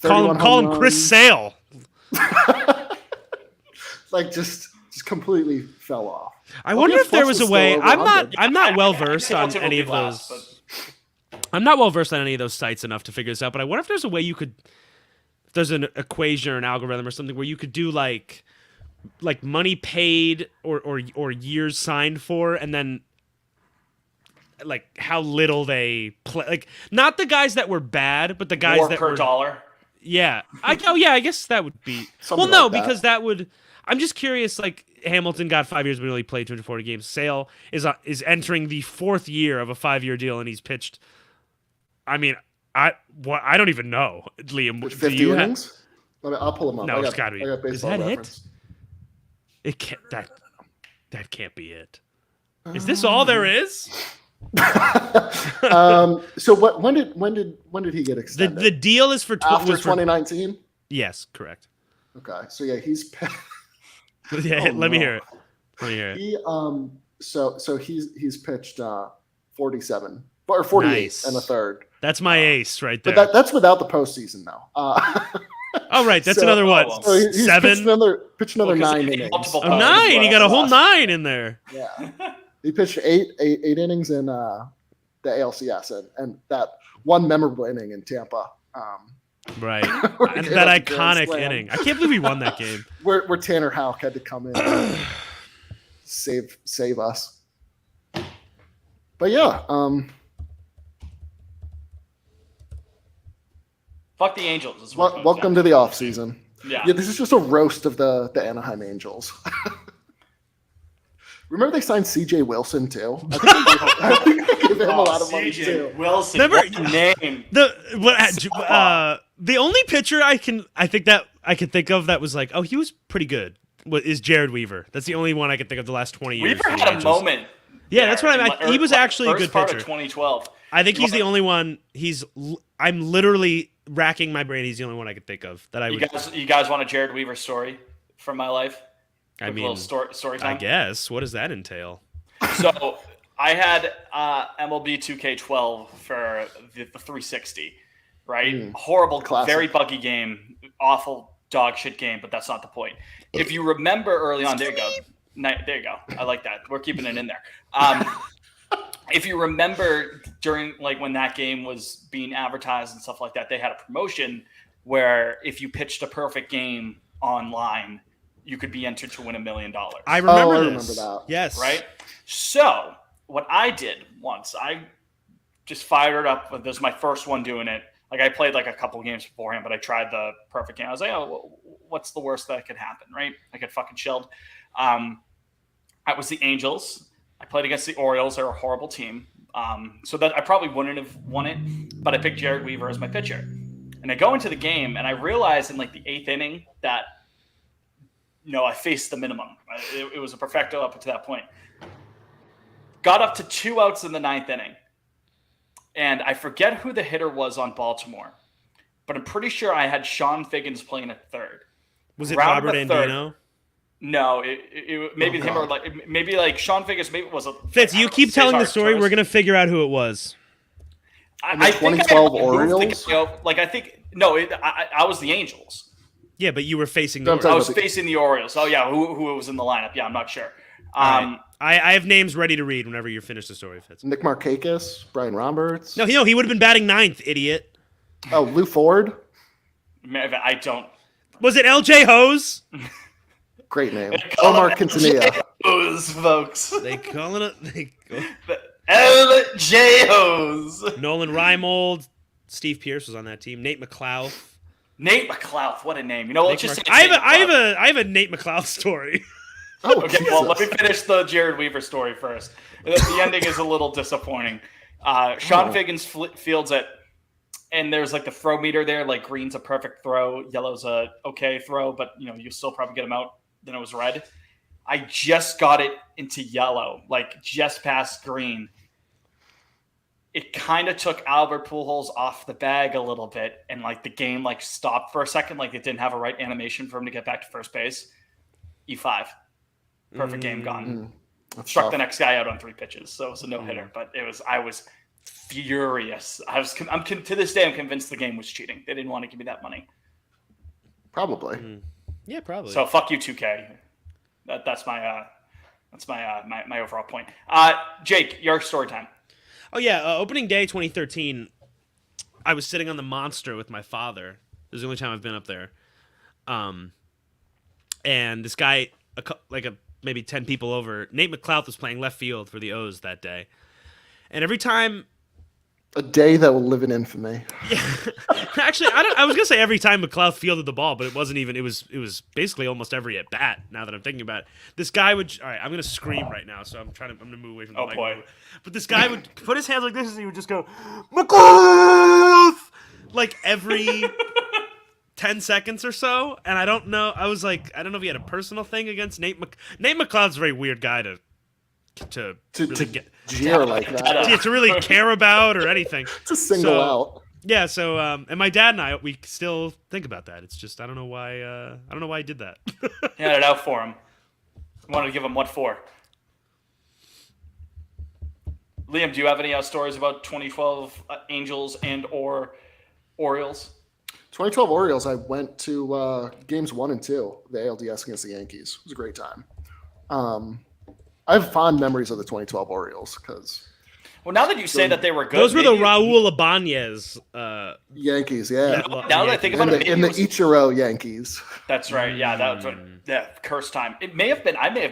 Speaker 2: Call him Chris Sale.
Speaker 3: Like just completely fell off.
Speaker 2: I wonder if there was a way. I'm not well versed on any of those. I'm not well versed on any of those sites enough to figure this out. But I wonder if there's a way you could. There's an equation or an algorithm or something where you could do like money paid or years signed for, and then like how little they play. Like not the guys that were bad, but the guys
Speaker 1: more
Speaker 2: that
Speaker 1: per
Speaker 2: were
Speaker 1: dollar.
Speaker 2: Yeah. I guess that would be. Because that would. I'm just curious. Like Hamilton got 5 years, but only played 240 games. Sale is entering the 4th year of a 5-year deal, and he's pitched. I mean. I don't even know, Liam.
Speaker 3: 50 innings? I'll pull him up.
Speaker 2: No, it's got to be.
Speaker 3: Is
Speaker 2: that
Speaker 3: reference.
Speaker 2: it? It can't. That can't be it. Is this all there is?
Speaker 3: So when did he get extended?
Speaker 2: The deal is for
Speaker 3: after 2019.
Speaker 2: Yes, correct.
Speaker 3: Okay, so yeah, he's.
Speaker 2: Yeah, let me hear it. Let me hear it.
Speaker 3: He so he's pitched 47 or 48
Speaker 2: Nice.
Speaker 3: and a third.
Speaker 2: That's my ace right there.
Speaker 3: But that's without the postseason now.
Speaker 2: Oh right, that's
Speaker 3: so-
Speaker 2: another what?
Speaker 3: So he's
Speaker 2: 7?
Speaker 3: pitched another 9 innings.
Speaker 1: multiple
Speaker 2: Oh, 9. You got a whole
Speaker 3: Last-
Speaker 2: 9 in there.
Speaker 3: Yeah, he pitched eight innings in the ALCS and that one memorable inning in Tampa.
Speaker 2: Right.
Speaker 3: Where he
Speaker 2: And
Speaker 3: gave
Speaker 2: that
Speaker 3: up a grand
Speaker 2: iconic
Speaker 3: slam.
Speaker 2: inning. I can't believe we won that game.
Speaker 3: Where Tanner Houck had to come in and save us. But yeah,
Speaker 1: Fuck the Angels. is what it comes
Speaker 3: welcome
Speaker 1: down
Speaker 3: to the off season.
Speaker 1: Yeah.
Speaker 3: Yeah, this is just a roast of the Anaheim Angels. Remember they signed C.J. Wilson too? I think they gave him a lot of money
Speaker 1: CJ
Speaker 3: too.
Speaker 1: Wilson.
Speaker 2: Remember-
Speaker 1: What a name.
Speaker 2: The only pitcher I could think of that was like, oh, he was pretty good. Is Jared Weaver. That's the only one I could think of the last 20 years.
Speaker 1: Weaver
Speaker 2: for the
Speaker 1: had a
Speaker 2: Angels.
Speaker 1: moment.
Speaker 2: Yeah, that's what I mean.
Speaker 1: there,
Speaker 2: He was actually a
Speaker 1: first
Speaker 2: good
Speaker 1: part
Speaker 2: pitcher.
Speaker 1: Of 2012.
Speaker 2: I think he's the only one. I'm literally racking my brain. He's the only one I could think of that I would.
Speaker 1: You guys want a Jared Weaver story from my life?
Speaker 2: I
Speaker 1: Quick
Speaker 2: mean,
Speaker 1: little story time.
Speaker 2: I guess. What does that entail?
Speaker 1: So I had MLB 2K12 for the 360, right? Horrible,
Speaker 3: Classic.
Speaker 1: very buggy game, awful dog shit game, but that's not the point. If you remember early on, there you go. There you go. I like that. We're keeping it in there. If you remember during like when that game was being advertised and stuff like that, they had a promotion where if you pitched a perfect game online, you could be entered to win $1 million.
Speaker 2: I remember this.
Speaker 3: remember that.
Speaker 2: Yes.
Speaker 1: Right? So what I did once, I just fired it up. This was my first one doing it. Like I played like a couple games beforehand, but I tried the perfect game. I was like, oh, what's the worst that could happen, right? I get fucking shelled. I was the Angels. I played against the Orioles. They're a horrible team. So that I probably wouldn't have won it, but I picked Jared Weaver as my pitcher. And I go into the game and I realized in like the 8th inning that, I faced the minimum. It was a perfecto up to that point. Got up to 2 outs in the 9th inning. And I forget who the hitter was on Baltimore, but I'm pretty sure I had Sean Figgins playing at third.
Speaker 2: Was it
Speaker 1: Round
Speaker 2: Robert
Speaker 1: the third.
Speaker 2: Andino?
Speaker 1: No, maybe him or maybe Sean Figgins. Maybe it was a
Speaker 2: Fitz, you keep telling the story. We're gonna figure out who it was.
Speaker 1: I think
Speaker 3: 2012
Speaker 1: I moved
Speaker 3: Orioles?
Speaker 1: I was the Angels.
Speaker 2: Yeah, but you were facing the.
Speaker 3: Don't tell
Speaker 1: I
Speaker 3: me.
Speaker 1: was facing the Orioles. Oh yeah, who was in the lineup? Yeah, I'm not sure.
Speaker 2: Right. I have names ready to read whenever you're finished the story, Fitz.
Speaker 3: Nick Markakis, Brian Roberts.
Speaker 2: No, he would have been batting 9th, idiot.
Speaker 3: Oh, Lou Ford.
Speaker 1: I don't.
Speaker 2: Was it L.J. Hose?
Speaker 3: Great name. Omar Quintanilla.
Speaker 1: Hose, folks.
Speaker 2: They call it
Speaker 1: LJ Hose.
Speaker 2: Nolan Reimold. Steve Pierce was on that team. Nate McLeod.
Speaker 1: Nate McLeod, what a name. Let's just say
Speaker 2: I have a Nate McLeod story.
Speaker 3: Oh,
Speaker 1: Okay, well, let me
Speaker 3: Jesus.
Speaker 1: finish the Jared Weaver story first. The ending is a little disappointing. Sean Figgins fields it, and there's like the throw meter there. Like green's a perfect throw, yellow's a okay throw, but you still probably get him out. Then it was red. I just got it into yellow, like just past green. It kind of took Albert Pujols off the bag a little bit, and like the game like stopped for a second, like it didn't have a right animation for him to get back to first base. E5. Perfect game gone.
Speaker 3: That's
Speaker 1: Struck
Speaker 3: tough.
Speaker 1: the next guy out on 3 pitches, so it was a no hitter. But I was furious. To this day, I'm convinced the game was cheating. They didn't want to give me that money.
Speaker 3: Probably.
Speaker 2: Yeah, probably.
Speaker 1: So fuck you, 2K. That's my my overall point. Jake, your story time.
Speaker 2: Oh yeah, opening day 2013. I was sitting on the Monster with my father. This is the only time I've been up there. And this guy, maybe 10 people over, Nate McLeod was playing left field for the O's that day. And every time,
Speaker 3: A day that will live in infamy.
Speaker 2: yeah, actually, I was gonna say every time McLeod fielded the ball, but it wasn't even. It was basically almost every at bat. Now that I'm thinking about it, this guy would. All right, I'm gonna scream right now, so I'm gonna move away from the
Speaker 1: Oh,
Speaker 2: mic.
Speaker 1: boy.
Speaker 2: But this guy would put his hands like this, and he would just go McLeod like every 10 seconds or so, and I don't know. I was like, I don't know if he had a personal thing against Nate Nate McLeod's a very weird guy to really get
Speaker 3: jeer like that.
Speaker 2: to really care about or anything.
Speaker 3: To single out.
Speaker 2: Yeah, so and my dad and I, we still think about that. It's just I don't know why he did that.
Speaker 1: He had it out for him. I wanted to give him what for. Liam, do you have any stories about 2012 Angels and or Orioles?
Speaker 3: 2012 Orioles, I went to games 1 and 2, the ALDS against the Yankees. It was a great time. I have fond memories of the 2012 Orioles because.
Speaker 1: Well, now that you say that they were good,
Speaker 2: those were the Raul Ibanez
Speaker 3: Yankees. Yeah.
Speaker 1: Now that I think about it,
Speaker 3: in the Ichiro Yankees.
Speaker 1: That's right. Yeah, that was cursed time. I may have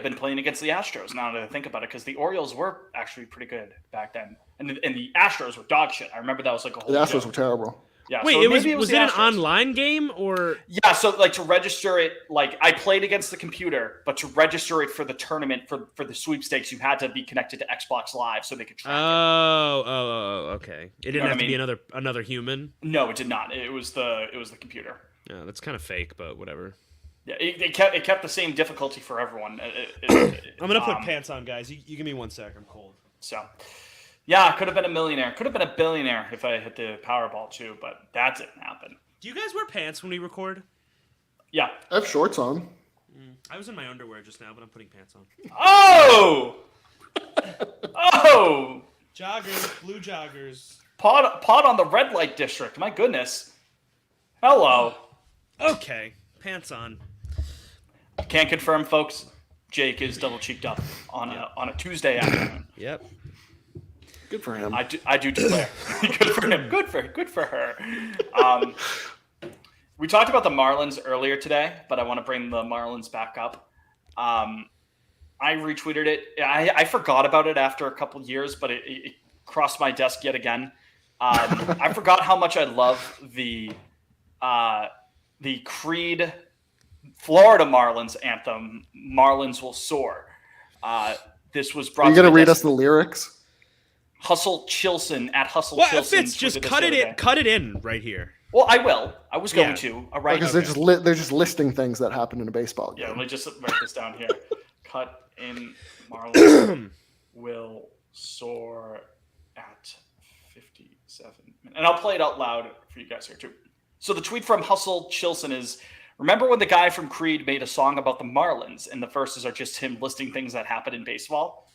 Speaker 1: been playing against the Astros. Now that I think about it, because the Orioles were actually pretty good back then, and the Astros were dog shit. I remember that was like a whole.
Speaker 3: The Astros
Speaker 1: joke.
Speaker 3: were terrible.
Speaker 1: Yeah.
Speaker 2: Wait,
Speaker 1: so
Speaker 2: was it an online game or?
Speaker 1: Yeah, so like to register it, like I played against the computer, but to register it for the tournament for the sweepstakes, you had to be connected to Xbox Live so they could track it.
Speaker 2: Oh, okay. It didn't have to be another human.
Speaker 1: No, it did not. It was the computer.
Speaker 2: Yeah, that's kind of fake, but whatever.
Speaker 1: Yeah, it kept the same difficulty for everyone.
Speaker 2: I'm gonna put pants on, guys. You give me 1 sec. I'm cold.
Speaker 1: So. Yeah, I could have been a millionaire. Could have been a billionaire if I hit the Powerball too, but that didn't happen.
Speaker 2: Do you guys wear pants when we record?
Speaker 1: Yeah.
Speaker 3: I have shorts on.
Speaker 2: I was in my underwear just now, but I'm putting pants on.
Speaker 1: Oh! Oh!
Speaker 2: Joggers, blue joggers.
Speaker 1: Pod on the red light district. My goodness. Hello.
Speaker 2: Okay, pants on.
Speaker 1: Can't confirm, folks. Jake is double cheeked up on a Tuesday afternoon.
Speaker 2: Yep.
Speaker 3: Good for him.
Speaker 1: I do declare. Good for him. Good for her. We talked about the Marlins earlier today, but I want to bring the Marlins back up. I retweeted it. I forgot about it after a couple years, but it crossed my desk yet again. I forgot how much I love the Creed Florida Marlins anthem, "Marlins Will Soar." This was brought.
Speaker 3: Are you going to read us the lyrics?
Speaker 1: Hustle Chilson at Hustle Chilson.
Speaker 2: Fitz, just cut it in right here.
Speaker 1: Well, I will. I was going to. Right.
Speaker 3: Because they're just listing things that happen in a baseball game.
Speaker 1: Yeah, let me just write this down here. Cut in Marlins will soar at 57. And I'll play it out loud for you guys here too. So the tweet from Hustle Chilson is, remember when the guy from Creed made a song about the Marlins and the verses are just him listing things that happen in baseball?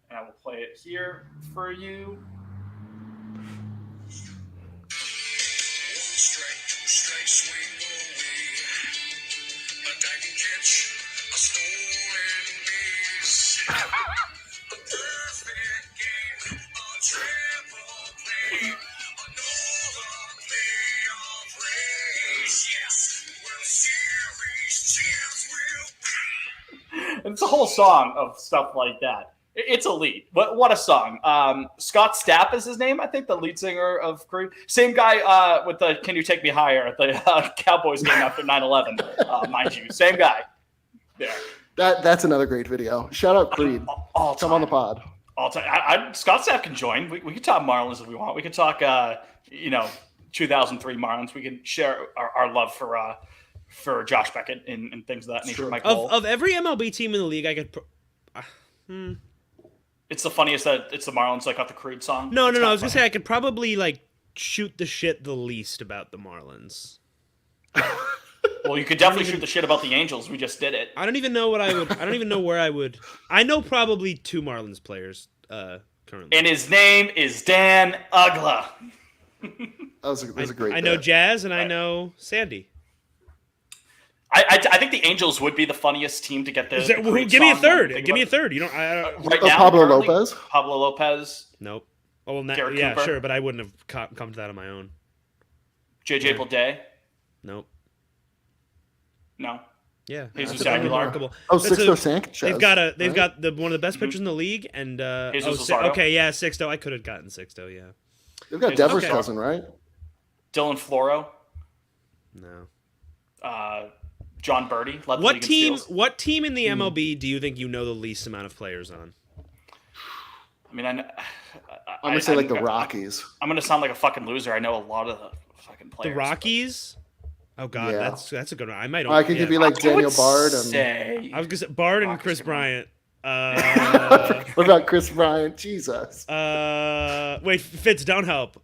Speaker 1: And I will play it here for you. It's a whole song of stuff like that. It's elite. What a song. Scott Stapp is his name, I think, the lead singer of Creed. Same guy with the "Can You Take Me Higher" at the Cowboys game after 9/11, mind you. Same guy. There.
Speaker 3: That's another great video. Shout out Creed. Come on the pod.
Speaker 1: All time. Scott Stapp can join. We can talk Marlins if we want. We can talk, 2003 Marlins. We can share our love for Josh Beckett and things of that nature.
Speaker 3: Sure.
Speaker 2: Of every MLB team in the league, I could.
Speaker 1: It's the funniest that it's the Marlins that got the Creed song.
Speaker 2: No. I was gonna say I could probably shoot the shit the least about the Marlins.
Speaker 1: Well, you could definitely shoot the shit about the Angels. We just did it.
Speaker 2: I don't even know what I would. I don't even know where I would. I know probably 2 Marlins players currently.
Speaker 1: And his name is Dan Ugla.
Speaker 3: That was a great.
Speaker 2: I know Jazz and I know Sandy.
Speaker 1: I think the Angels would be the funniest team to get the.
Speaker 2: Give me a third. Give me a third. You don't.
Speaker 1: Right now,
Speaker 3: Pablo Lopez.
Speaker 1: Pablo Lopez.
Speaker 2: Nope. Oh well,
Speaker 1: Garrett
Speaker 2: yeah,
Speaker 1: Cooper.
Speaker 2: sure, but I wouldn't have come to that on my own.
Speaker 1: JJ Bleday.
Speaker 2: Nope.
Speaker 1: No.
Speaker 2: Yeah,
Speaker 1: Jesus
Speaker 2: that's
Speaker 1: Aguilar.
Speaker 2: remarkable.
Speaker 3: Oh, Sixto Sanchez.
Speaker 2: They've got one of the best pitchers in the league, and okay, yeah, Sixto. I could have gotten Sixto, yeah.
Speaker 3: They've got Devers cousin, right?
Speaker 1: Dylan Floro.
Speaker 2: No.
Speaker 1: John Birdie.
Speaker 2: What team in the MLB do you think you know the least amount of players on?
Speaker 1: I mean,
Speaker 3: I'm gonna say the Rockies.
Speaker 1: I'm gonna sound like a fucking loser. I know a lot of the fucking players.
Speaker 2: The Rockies. Oh God,
Speaker 3: Yeah.
Speaker 2: that's a good one. I might.
Speaker 3: I could give you like Daniel Bard and.
Speaker 1: Say,
Speaker 2: I was gonna say Bard and
Speaker 1: Marcus
Speaker 2: Chris
Speaker 1: Bryant.
Speaker 2: Bryant.
Speaker 3: What about Chris Bryant? Jesus.
Speaker 2: Wait, Fitz, don't help.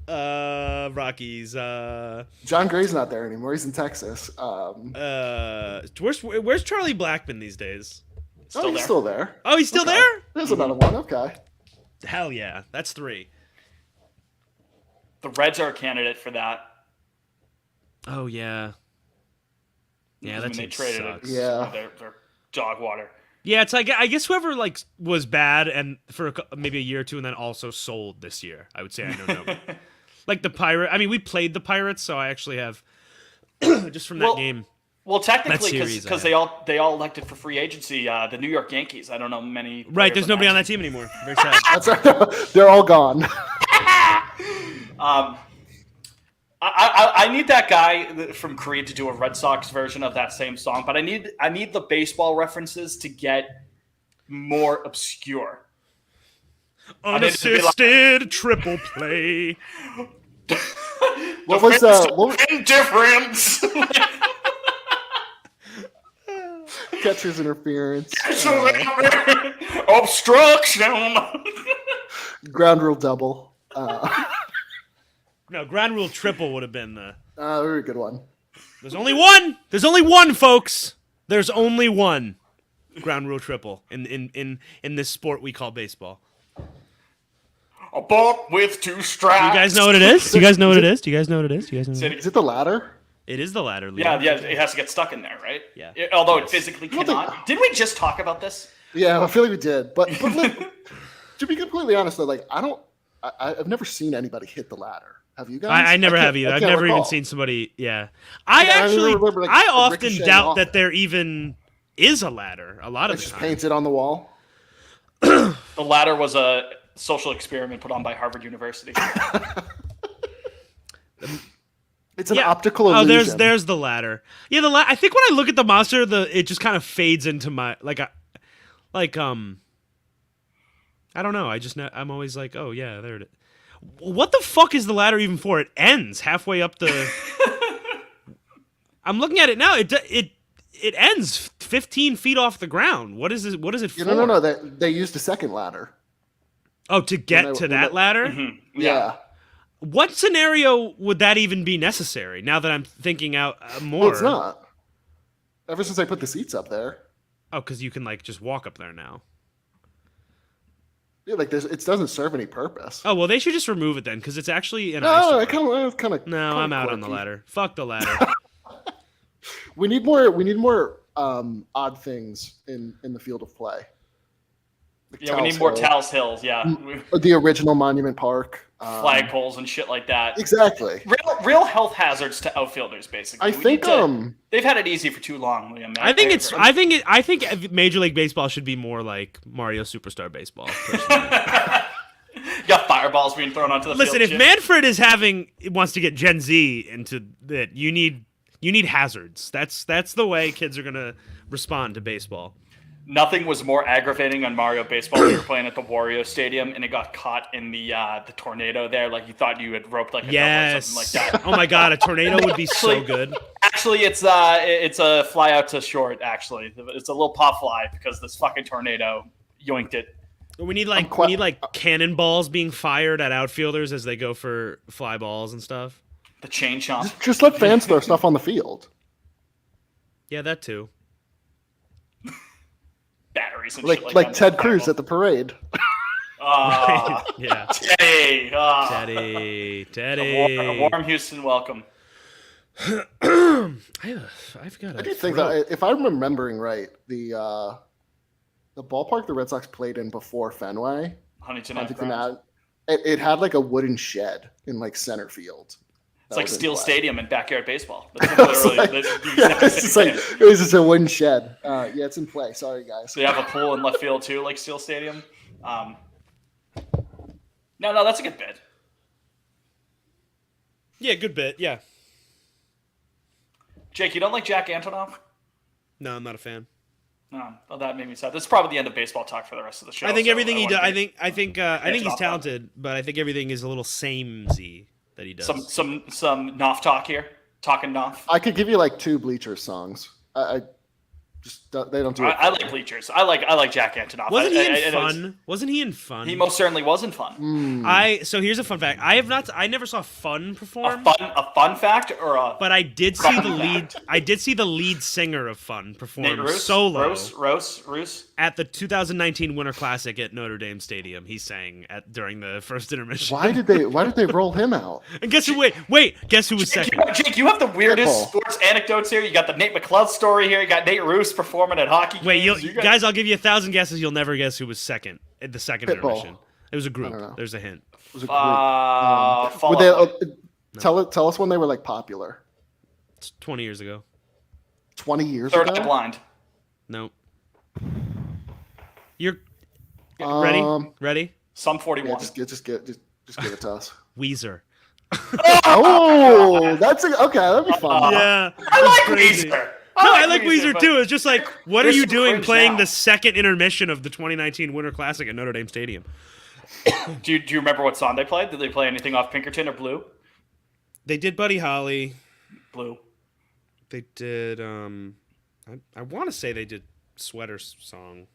Speaker 2: Rockies.
Speaker 3: John Gray's not there anymore. He's in Texas.
Speaker 2: Where's Charlie Blackmon these days?
Speaker 3: Oh, he's still there.
Speaker 2: Oh, he's still
Speaker 3: Okay.
Speaker 2: there?
Speaker 3: There's another one. Okay.
Speaker 2: Hell yeah, that's 3.
Speaker 1: The Reds are a candidate for that.
Speaker 2: Oh yeah. Yeah, that
Speaker 1: When they
Speaker 2: team
Speaker 1: traded
Speaker 2: sucks.
Speaker 1: it.
Speaker 3: Yeah.
Speaker 1: They're dog water.
Speaker 2: Yeah, it's like I guess whoever like was bad and for maybe a year or two and then also sold this year. I would say I know nobody. Like the Pirate. I mean, we played the Pirates, so I actually have just from that game.
Speaker 1: Well, technically,
Speaker 2: series,
Speaker 1: because they all elected for free agency. The New York Yankees. I don't know many.
Speaker 2: Right, there's nobody on that team anymore. Very sad.
Speaker 3: They're all gone.
Speaker 1: I need that guy from Creed to do a Red Sox version of that same song, but I need the baseball references to get more obscure.
Speaker 2: Unassisted triple play.
Speaker 3: What was
Speaker 1: Indifference?
Speaker 3: catcher's interference?
Speaker 1: Obstruction.
Speaker 3: Ground rule double.
Speaker 2: No, ground rule triple would have been the.
Speaker 3: Very good one.
Speaker 2: There's only one. There's only one, folks. There's only one. Ground rule triple in this sport we call baseball.
Speaker 1: A ball with 2 strikes.
Speaker 2: You guys know what it is? Do you guys know what it is? Do you guys know what it is?
Speaker 3: Is it the ladder?
Speaker 2: It is the ladder. Leo.
Speaker 1: Yeah, it has to get stuck in there, right?
Speaker 2: Yeah.
Speaker 1: Although it physically cannot. Didn't we just talk about this?
Speaker 3: Yeah, I feel like we did. But to be completely honest, though, I've never seen anybody hit the ladder. Have you guys?
Speaker 2: I never have either. I've never even seen somebody. Yeah, I often doubt that there even is a ladder. A lot of the
Speaker 3: just
Speaker 2: time,
Speaker 3: painted on the wall.
Speaker 1: The ladder was a social experiment put on by Harvard University.
Speaker 3: It's an optical illusion.
Speaker 2: Oh, there's the ladder. Yeah, I think when I look at the monster, it just kind of fades into my I don't know. I'm always like, oh yeah, there it is. What the fuck is the ladder even for? It ends halfway up the. I'm looking at it now. It ends 15 feet off the ground. What is it? What is it for?
Speaker 3: No. They used a second ladder.
Speaker 2: Oh, to get to that ladder?
Speaker 1: Mm-hmm.
Speaker 3: Yeah.
Speaker 2: What scenario would that even be necessary? Now that I'm thinking out more.
Speaker 3: Well, it's not. Ever since I put the seats up there.
Speaker 2: Oh, because you can just walk up there now.
Speaker 3: Yeah, it doesn't serve any purpose.
Speaker 2: Oh well, they should just remove it then, because it's actually an.
Speaker 3: No, it kind of.
Speaker 2: No, I'm out on the ladder. Fuck the ladder.
Speaker 3: We need more odd things in the field of play.
Speaker 1: Yeah, we need more Taos Hills. Yeah,
Speaker 3: the original Monument Park,
Speaker 1: flagpoles and shit like that.
Speaker 3: Exactly.
Speaker 1: Real health hazards to outfielders, basically.
Speaker 3: I think
Speaker 1: they've had it easy for too long, Liam.
Speaker 2: I think Major League Baseball should be more like Mario Superstar Baseball.
Speaker 1: You got fireballs being thrown onto the field.
Speaker 2: Listen, if Manfred wants to get Gen Z into that, you need hazards. That's the way kids are gonna respond to baseball.
Speaker 1: Nothing was more aggravating on Mario Baseball. We were playing at the Wario Stadium, and it got caught in the tornado there. Like you thought you had roped like a double or something like that.
Speaker 2: Oh my god, a tornado would be so good.
Speaker 1: Actually, it's a fly out to short. Actually, it's a little pop fly because this fucking tornado yoinked it.
Speaker 2: We need cannonballs being fired at outfielders as they go for fly balls and stuff.
Speaker 1: The chain chomp.
Speaker 3: Just let fans throw stuff on the field.
Speaker 2: Yeah, that too.
Speaker 1: Batteries and
Speaker 3: like
Speaker 1: shit
Speaker 3: like Ted Cruz at the parade.
Speaker 2: Right. Yeah.
Speaker 1: Teddy. A warm Houston welcome.
Speaker 2: I've got.
Speaker 3: I do think that if I'm remembering right, the ballpark the Red Sox played in before Fenway,
Speaker 1: Huntington
Speaker 3: Ave, it had like a wooden shed in center field.
Speaker 1: It's like Steel Stadium in backyard baseball.
Speaker 3: It was just a wooden shed. Yeah, it's in play. Sorry, guys.
Speaker 1: So you have a pool in left field too, like Steel Stadium. No, that's a good bit.
Speaker 2: Yeah, good bit. Yeah.
Speaker 1: Jake, you don't like Jack Antonoff?
Speaker 2: No, I'm not a fan.
Speaker 1: No, well, that made me sad. This is probably the end of baseball talk for the rest of the show.
Speaker 2: I think everything he does. I think he's talented, but I think everything is a little samey that he does.
Speaker 1: Some Knopf talk here. talking off.
Speaker 3: I could give you like 2 Bleachers songs. I just they don't do it.
Speaker 1: I like Bleachers. I like Jack Antonoff.
Speaker 2: Wasn't he in Fun? Wasn't he in Fun?
Speaker 1: He most certainly was in Fun.
Speaker 2: So here's a fun fact. I never saw Fun perform.
Speaker 1: A fun fact or a.
Speaker 2: But I did see the lead. I did see the lead singer of Fun perform solo
Speaker 1: Roos
Speaker 2: at the 2019 Winter Classic at Notre Dame Stadium. He sang during the first intermission.
Speaker 3: Why did they roll him out?
Speaker 2: And guess who? Wait. Guess who was second?
Speaker 1: Jake, you have the weirdest sports anecdotes here. You got the Nate McLeod story here. You got Nate Roos performing at hockey games.
Speaker 2: Guys, I'll give you 1,000 guesses. You'll never guess who was second at the second
Speaker 3: Pitbull.
Speaker 2: intermission. It was a group. There's a hint.
Speaker 3: It was a group. Would they, tell us when they were like popular.
Speaker 2: It's 20 years ago.
Speaker 3: 20 years
Speaker 1: Third
Speaker 3: ago.
Speaker 1: Eye Blind.
Speaker 2: Nope. You're ready? Ready?
Speaker 1: Sum 41.
Speaker 3: Yeah, just give it to us.
Speaker 2: Weezer.
Speaker 3: Oh, that's okay. That'd be fun.
Speaker 2: Yeah.
Speaker 1: I like
Speaker 2: crazy.
Speaker 1: Weezer.
Speaker 2: I like Weezer too. It's just like, what are
Speaker 1: there's
Speaker 2: you
Speaker 1: some
Speaker 2: doing
Speaker 1: cringe
Speaker 2: playing
Speaker 1: now.
Speaker 2: the second intermission of the 2019 Winter Classic at Notre Dame Stadium?
Speaker 1: Do you remember what song they played? Did they play anything off Pinkerton or Blue?
Speaker 2: They did Buddy Holly.
Speaker 1: Blue.
Speaker 2: They did. I want to say they did Sweater Song.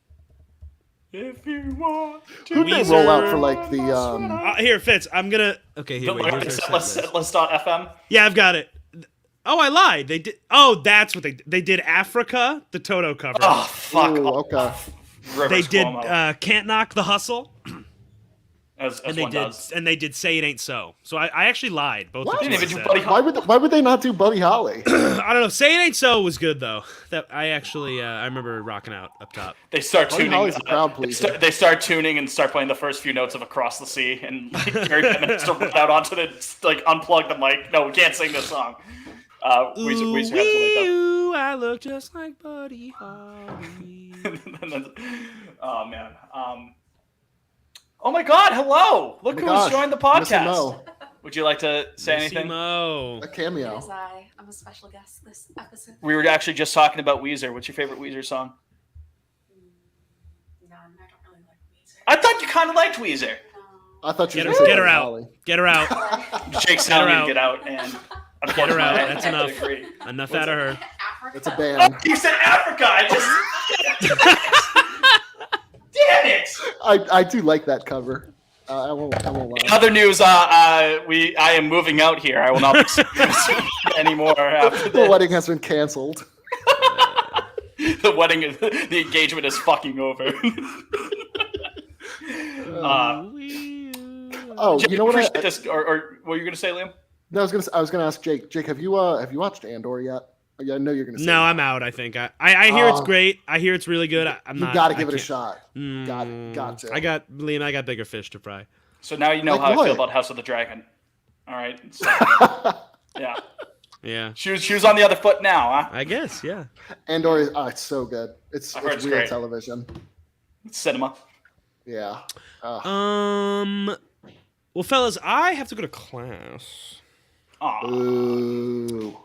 Speaker 1: If you want to.
Speaker 3: Who'd they roll out for like the
Speaker 2: Here, Fitz. I'm gonna. Okay, here.
Speaker 1: The
Speaker 2: Wait, here's
Speaker 1: lyrics
Speaker 2: their
Speaker 1: at
Speaker 2: set list.
Speaker 1: list.fm?
Speaker 2: Yeah, I've got it. Oh, I lied. They did. Oh, that's what they did. Africa, the Toto cover.
Speaker 1: Oh, fuck.
Speaker 3: Ooh, okay.
Speaker 1: Rivers
Speaker 2: They did
Speaker 1: Cuomo,
Speaker 2: Can't Knock the Hustle,
Speaker 1: as
Speaker 2: and they
Speaker 1: one
Speaker 2: did
Speaker 1: does.
Speaker 2: and they did Say It Ain't So. So I actually lied. Both
Speaker 3: What?
Speaker 2: the two
Speaker 1: They
Speaker 2: I
Speaker 1: didn't even do
Speaker 2: said.
Speaker 1: Buddy
Speaker 3: Why would they not do Buddy Holly?
Speaker 2: I don't know. Say It Ain't So was good though. That I actually I remember rocking out up top.
Speaker 1: They start
Speaker 3: Buddy
Speaker 1: tuning.
Speaker 3: Holly's a crowd pleaser.
Speaker 1: They start tuning and start playing the first few notes of Across the Sea, and like, Gary Bettman has to run out onto the unplug the mic. No, we can't sing this song. Weezer has to like
Speaker 2: Ooh, I look just like Buddy Holly.
Speaker 1: that. Oh man. Oh my God! Hello. Look who has joined the
Speaker 3: Missy
Speaker 1: podcast.
Speaker 3: Mo,
Speaker 1: Would you like to say anything?
Speaker 2: Mo.
Speaker 3: a cameo.
Speaker 4: As I'm a special guest this episode.
Speaker 1: We were actually just talking about Weezer. What's your favorite Weezer song?
Speaker 4: None. I don't really like Weezer.
Speaker 1: I thought you kind of liked Weezer.
Speaker 4: No.
Speaker 3: I thought you
Speaker 2: Get
Speaker 3: were
Speaker 2: her,
Speaker 3: going to say
Speaker 2: get her
Speaker 3: Buddy
Speaker 2: out.
Speaker 3: Holly.
Speaker 2: Get her out.
Speaker 1: Jake's
Speaker 2: Get her
Speaker 1: telling me
Speaker 2: out.
Speaker 1: to get out, and
Speaker 2: Get her out.
Speaker 1: I
Speaker 2: That's
Speaker 1: have to
Speaker 2: enough.
Speaker 1: agree.
Speaker 2: Enough out of her.
Speaker 4: Africa.
Speaker 3: It's a band.
Speaker 1: You said Africa. I just. Damn it!
Speaker 3: I do like that cover. I won't lie.
Speaker 1: In other news, I am moving out here. I will not be seeing anymore after
Speaker 3: The
Speaker 1: this.
Speaker 3: wedding has been canceled.
Speaker 1: The wedding, the engagement is fucking over.
Speaker 3: Oh,
Speaker 1: Jake,
Speaker 3: you know what?
Speaker 1: appreciate this, or what were you gonna say, Liam?
Speaker 3: No, I was gonna ask Jake. Jake, have you watched Andor yet? Yeah, I know you're gonna say
Speaker 2: No,
Speaker 3: that.
Speaker 2: I'm out. I think I hear it's
Speaker 3: Oh.
Speaker 2: great. I hear it's really good. I'm
Speaker 3: You
Speaker 2: not.
Speaker 3: got to
Speaker 2: I
Speaker 3: give it a
Speaker 2: can't-
Speaker 3: shot. Got to.
Speaker 2: I got Liam. I got bigger fish to fry.
Speaker 1: So now you know
Speaker 3: Like
Speaker 1: how I
Speaker 3: what?
Speaker 1: feel about House of the Dragon. All right. So, yeah.
Speaker 2: Yeah,
Speaker 1: Shoes on the other foot now, huh?
Speaker 2: I guess. Yeah.
Speaker 3: Andor is it's so good. It's
Speaker 1: I've heard it's
Speaker 3: real
Speaker 1: great.
Speaker 3: television.
Speaker 1: Cinema.
Speaker 3: Yeah.
Speaker 2: Well, fellas, I have to go to class.
Speaker 1: Aw.
Speaker 3: Ooh.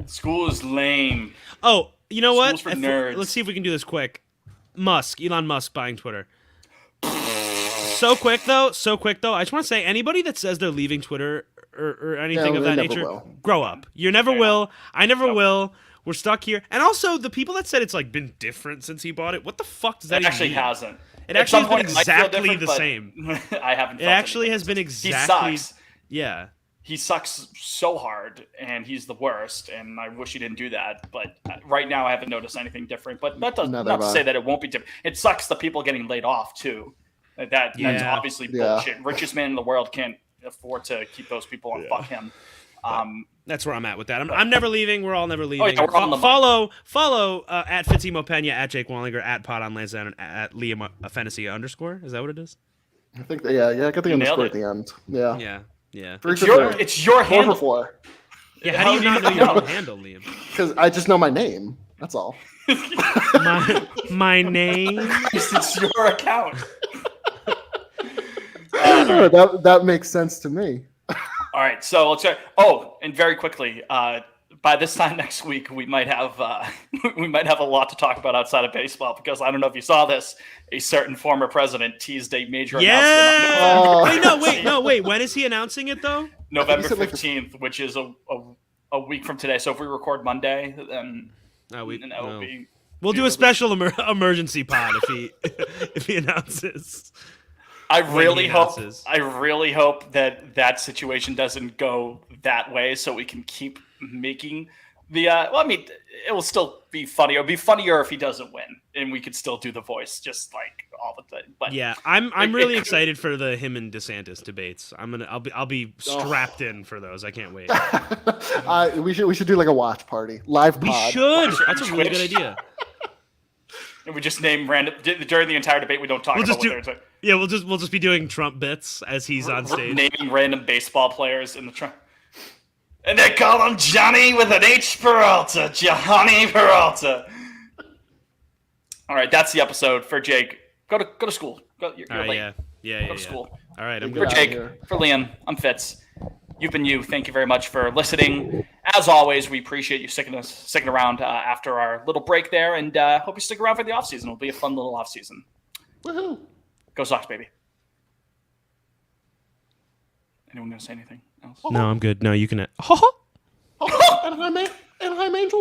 Speaker 1: School is lame.
Speaker 2: Oh, you know what?
Speaker 1: School's for nerds.
Speaker 2: Let's see if we can do this quick. Elon Musk buying Twitter. So quick though. I just want to say, anybody that says they're leaving Twitter or anything of
Speaker 3: they
Speaker 2: that
Speaker 3: never
Speaker 2: nature,
Speaker 3: will.
Speaker 2: grow up. You never
Speaker 1: Yeah.
Speaker 2: will. I never
Speaker 1: Nope.
Speaker 2: will. We're stuck here. And also, the people that said it's like been different since he bought it. What the fuck does that
Speaker 1: It
Speaker 2: even
Speaker 1: actually
Speaker 2: mean?
Speaker 1: hasn't.
Speaker 2: It
Speaker 1: At some
Speaker 2: actually has been
Speaker 1: point, it might feel
Speaker 2: exactly
Speaker 1: different,
Speaker 2: the
Speaker 1: but
Speaker 2: same.
Speaker 1: I haven't.
Speaker 2: It
Speaker 1: felt
Speaker 2: actually
Speaker 1: any
Speaker 2: has been
Speaker 1: difference.
Speaker 2: exactly.
Speaker 1: He sucks.
Speaker 2: Yeah.
Speaker 1: He sucks so hard, and he's the worst. And I wish he didn't do that. But right now, I haven't noticed anything different. But that does
Speaker 3: Neither
Speaker 1: not to
Speaker 3: have
Speaker 1: say
Speaker 3: I.
Speaker 1: that it won't be different. It sucks the people getting laid off too. That's
Speaker 2: Yeah.
Speaker 1: obviously
Speaker 3: Yeah.
Speaker 1: bullshit. Richest man in the world can't afford to keep those people on. Fuck him.
Speaker 2: That's where I'm at with that. I'm never leaving. We're all never leaving.
Speaker 1: yeah, we're on the
Speaker 2: Follow at Fitzimo Pena, at Jake Wallinger, at Pod on Lansdowne, and at Liam Fantasy _. Is that what it is?
Speaker 3: I think I got the
Speaker 1: You nailed
Speaker 3: underscore
Speaker 1: it.
Speaker 3: at the end. Yeah.
Speaker 2: Yeah.
Speaker 3: Three
Speaker 1: It's
Speaker 3: for
Speaker 1: your
Speaker 3: three.
Speaker 1: it's your
Speaker 3: 4 for
Speaker 1: handle.
Speaker 3: 4.
Speaker 2: Yeah. How do you not know your own handle, Liam?
Speaker 3: Because I just know my name. That's all.
Speaker 2: My name.
Speaker 1: It's your account.
Speaker 3: That makes sense to me.
Speaker 1: All right, so let's. Oh, and very quickly, by this time next week, we might have a lot to talk about outside of baseball because I don't know if you saw this. A certain former president teased a major announcement
Speaker 3: Oh.
Speaker 1: on
Speaker 2: Wait. When is he announcing it though?
Speaker 1: November
Speaker 3: said, like,
Speaker 1: 15th, which is a a week from today. So if we record Monday, then
Speaker 2: No,
Speaker 1: then that will be.
Speaker 2: We'll do a special emergency pod if he announces.
Speaker 1: I
Speaker 2: when
Speaker 1: really
Speaker 2: he
Speaker 1: hope.
Speaker 2: announces.
Speaker 1: I really hope that situation doesn't go that way, so we can keep making the. Well, I mean, it will still be funny. It'll be funnier if he doesn't win, and we could still do the voice just like all the time. But
Speaker 2: Yeah, I'm really excited for the him and DeSantis debates. I'll be strapped in for those. I can't wait.
Speaker 3: We should do like a watch party, live
Speaker 2: We
Speaker 3: pod.
Speaker 2: should. That's a really
Speaker 1: Twitch.
Speaker 2: good idea.
Speaker 1: And we just name random during the entire debate. We don't talk
Speaker 2: We'll
Speaker 1: about
Speaker 2: just do.
Speaker 1: what they're
Speaker 2: Yeah, we'll just be doing Trump bits as he's on stage.
Speaker 1: naming random baseball players in the Trump. And they call him Johnny with an H Peralta. Johnny Peralta. All right, that's the episode for Jake. Go to school. You're
Speaker 2: All right,
Speaker 1: late.
Speaker 2: yeah.
Speaker 1: Go to school.
Speaker 2: All right, I'm
Speaker 3: Get
Speaker 1: For
Speaker 2: good.
Speaker 3: outta
Speaker 1: Jake,
Speaker 3: here.
Speaker 1: for Liam, I'm Fitz. You've been you. Thank you very much for listening. As always, we appreciate you sticking around after our little break there, and hope you stick around for the off season. It'll be a fun little off season.
Speaker 3: Woohoo!
Speaker 1: Go Sox, baby. Anyone gonna say anything else?
Speaker 2: No, I'm good. No, you can.
Speaker 3: And I'm Angel.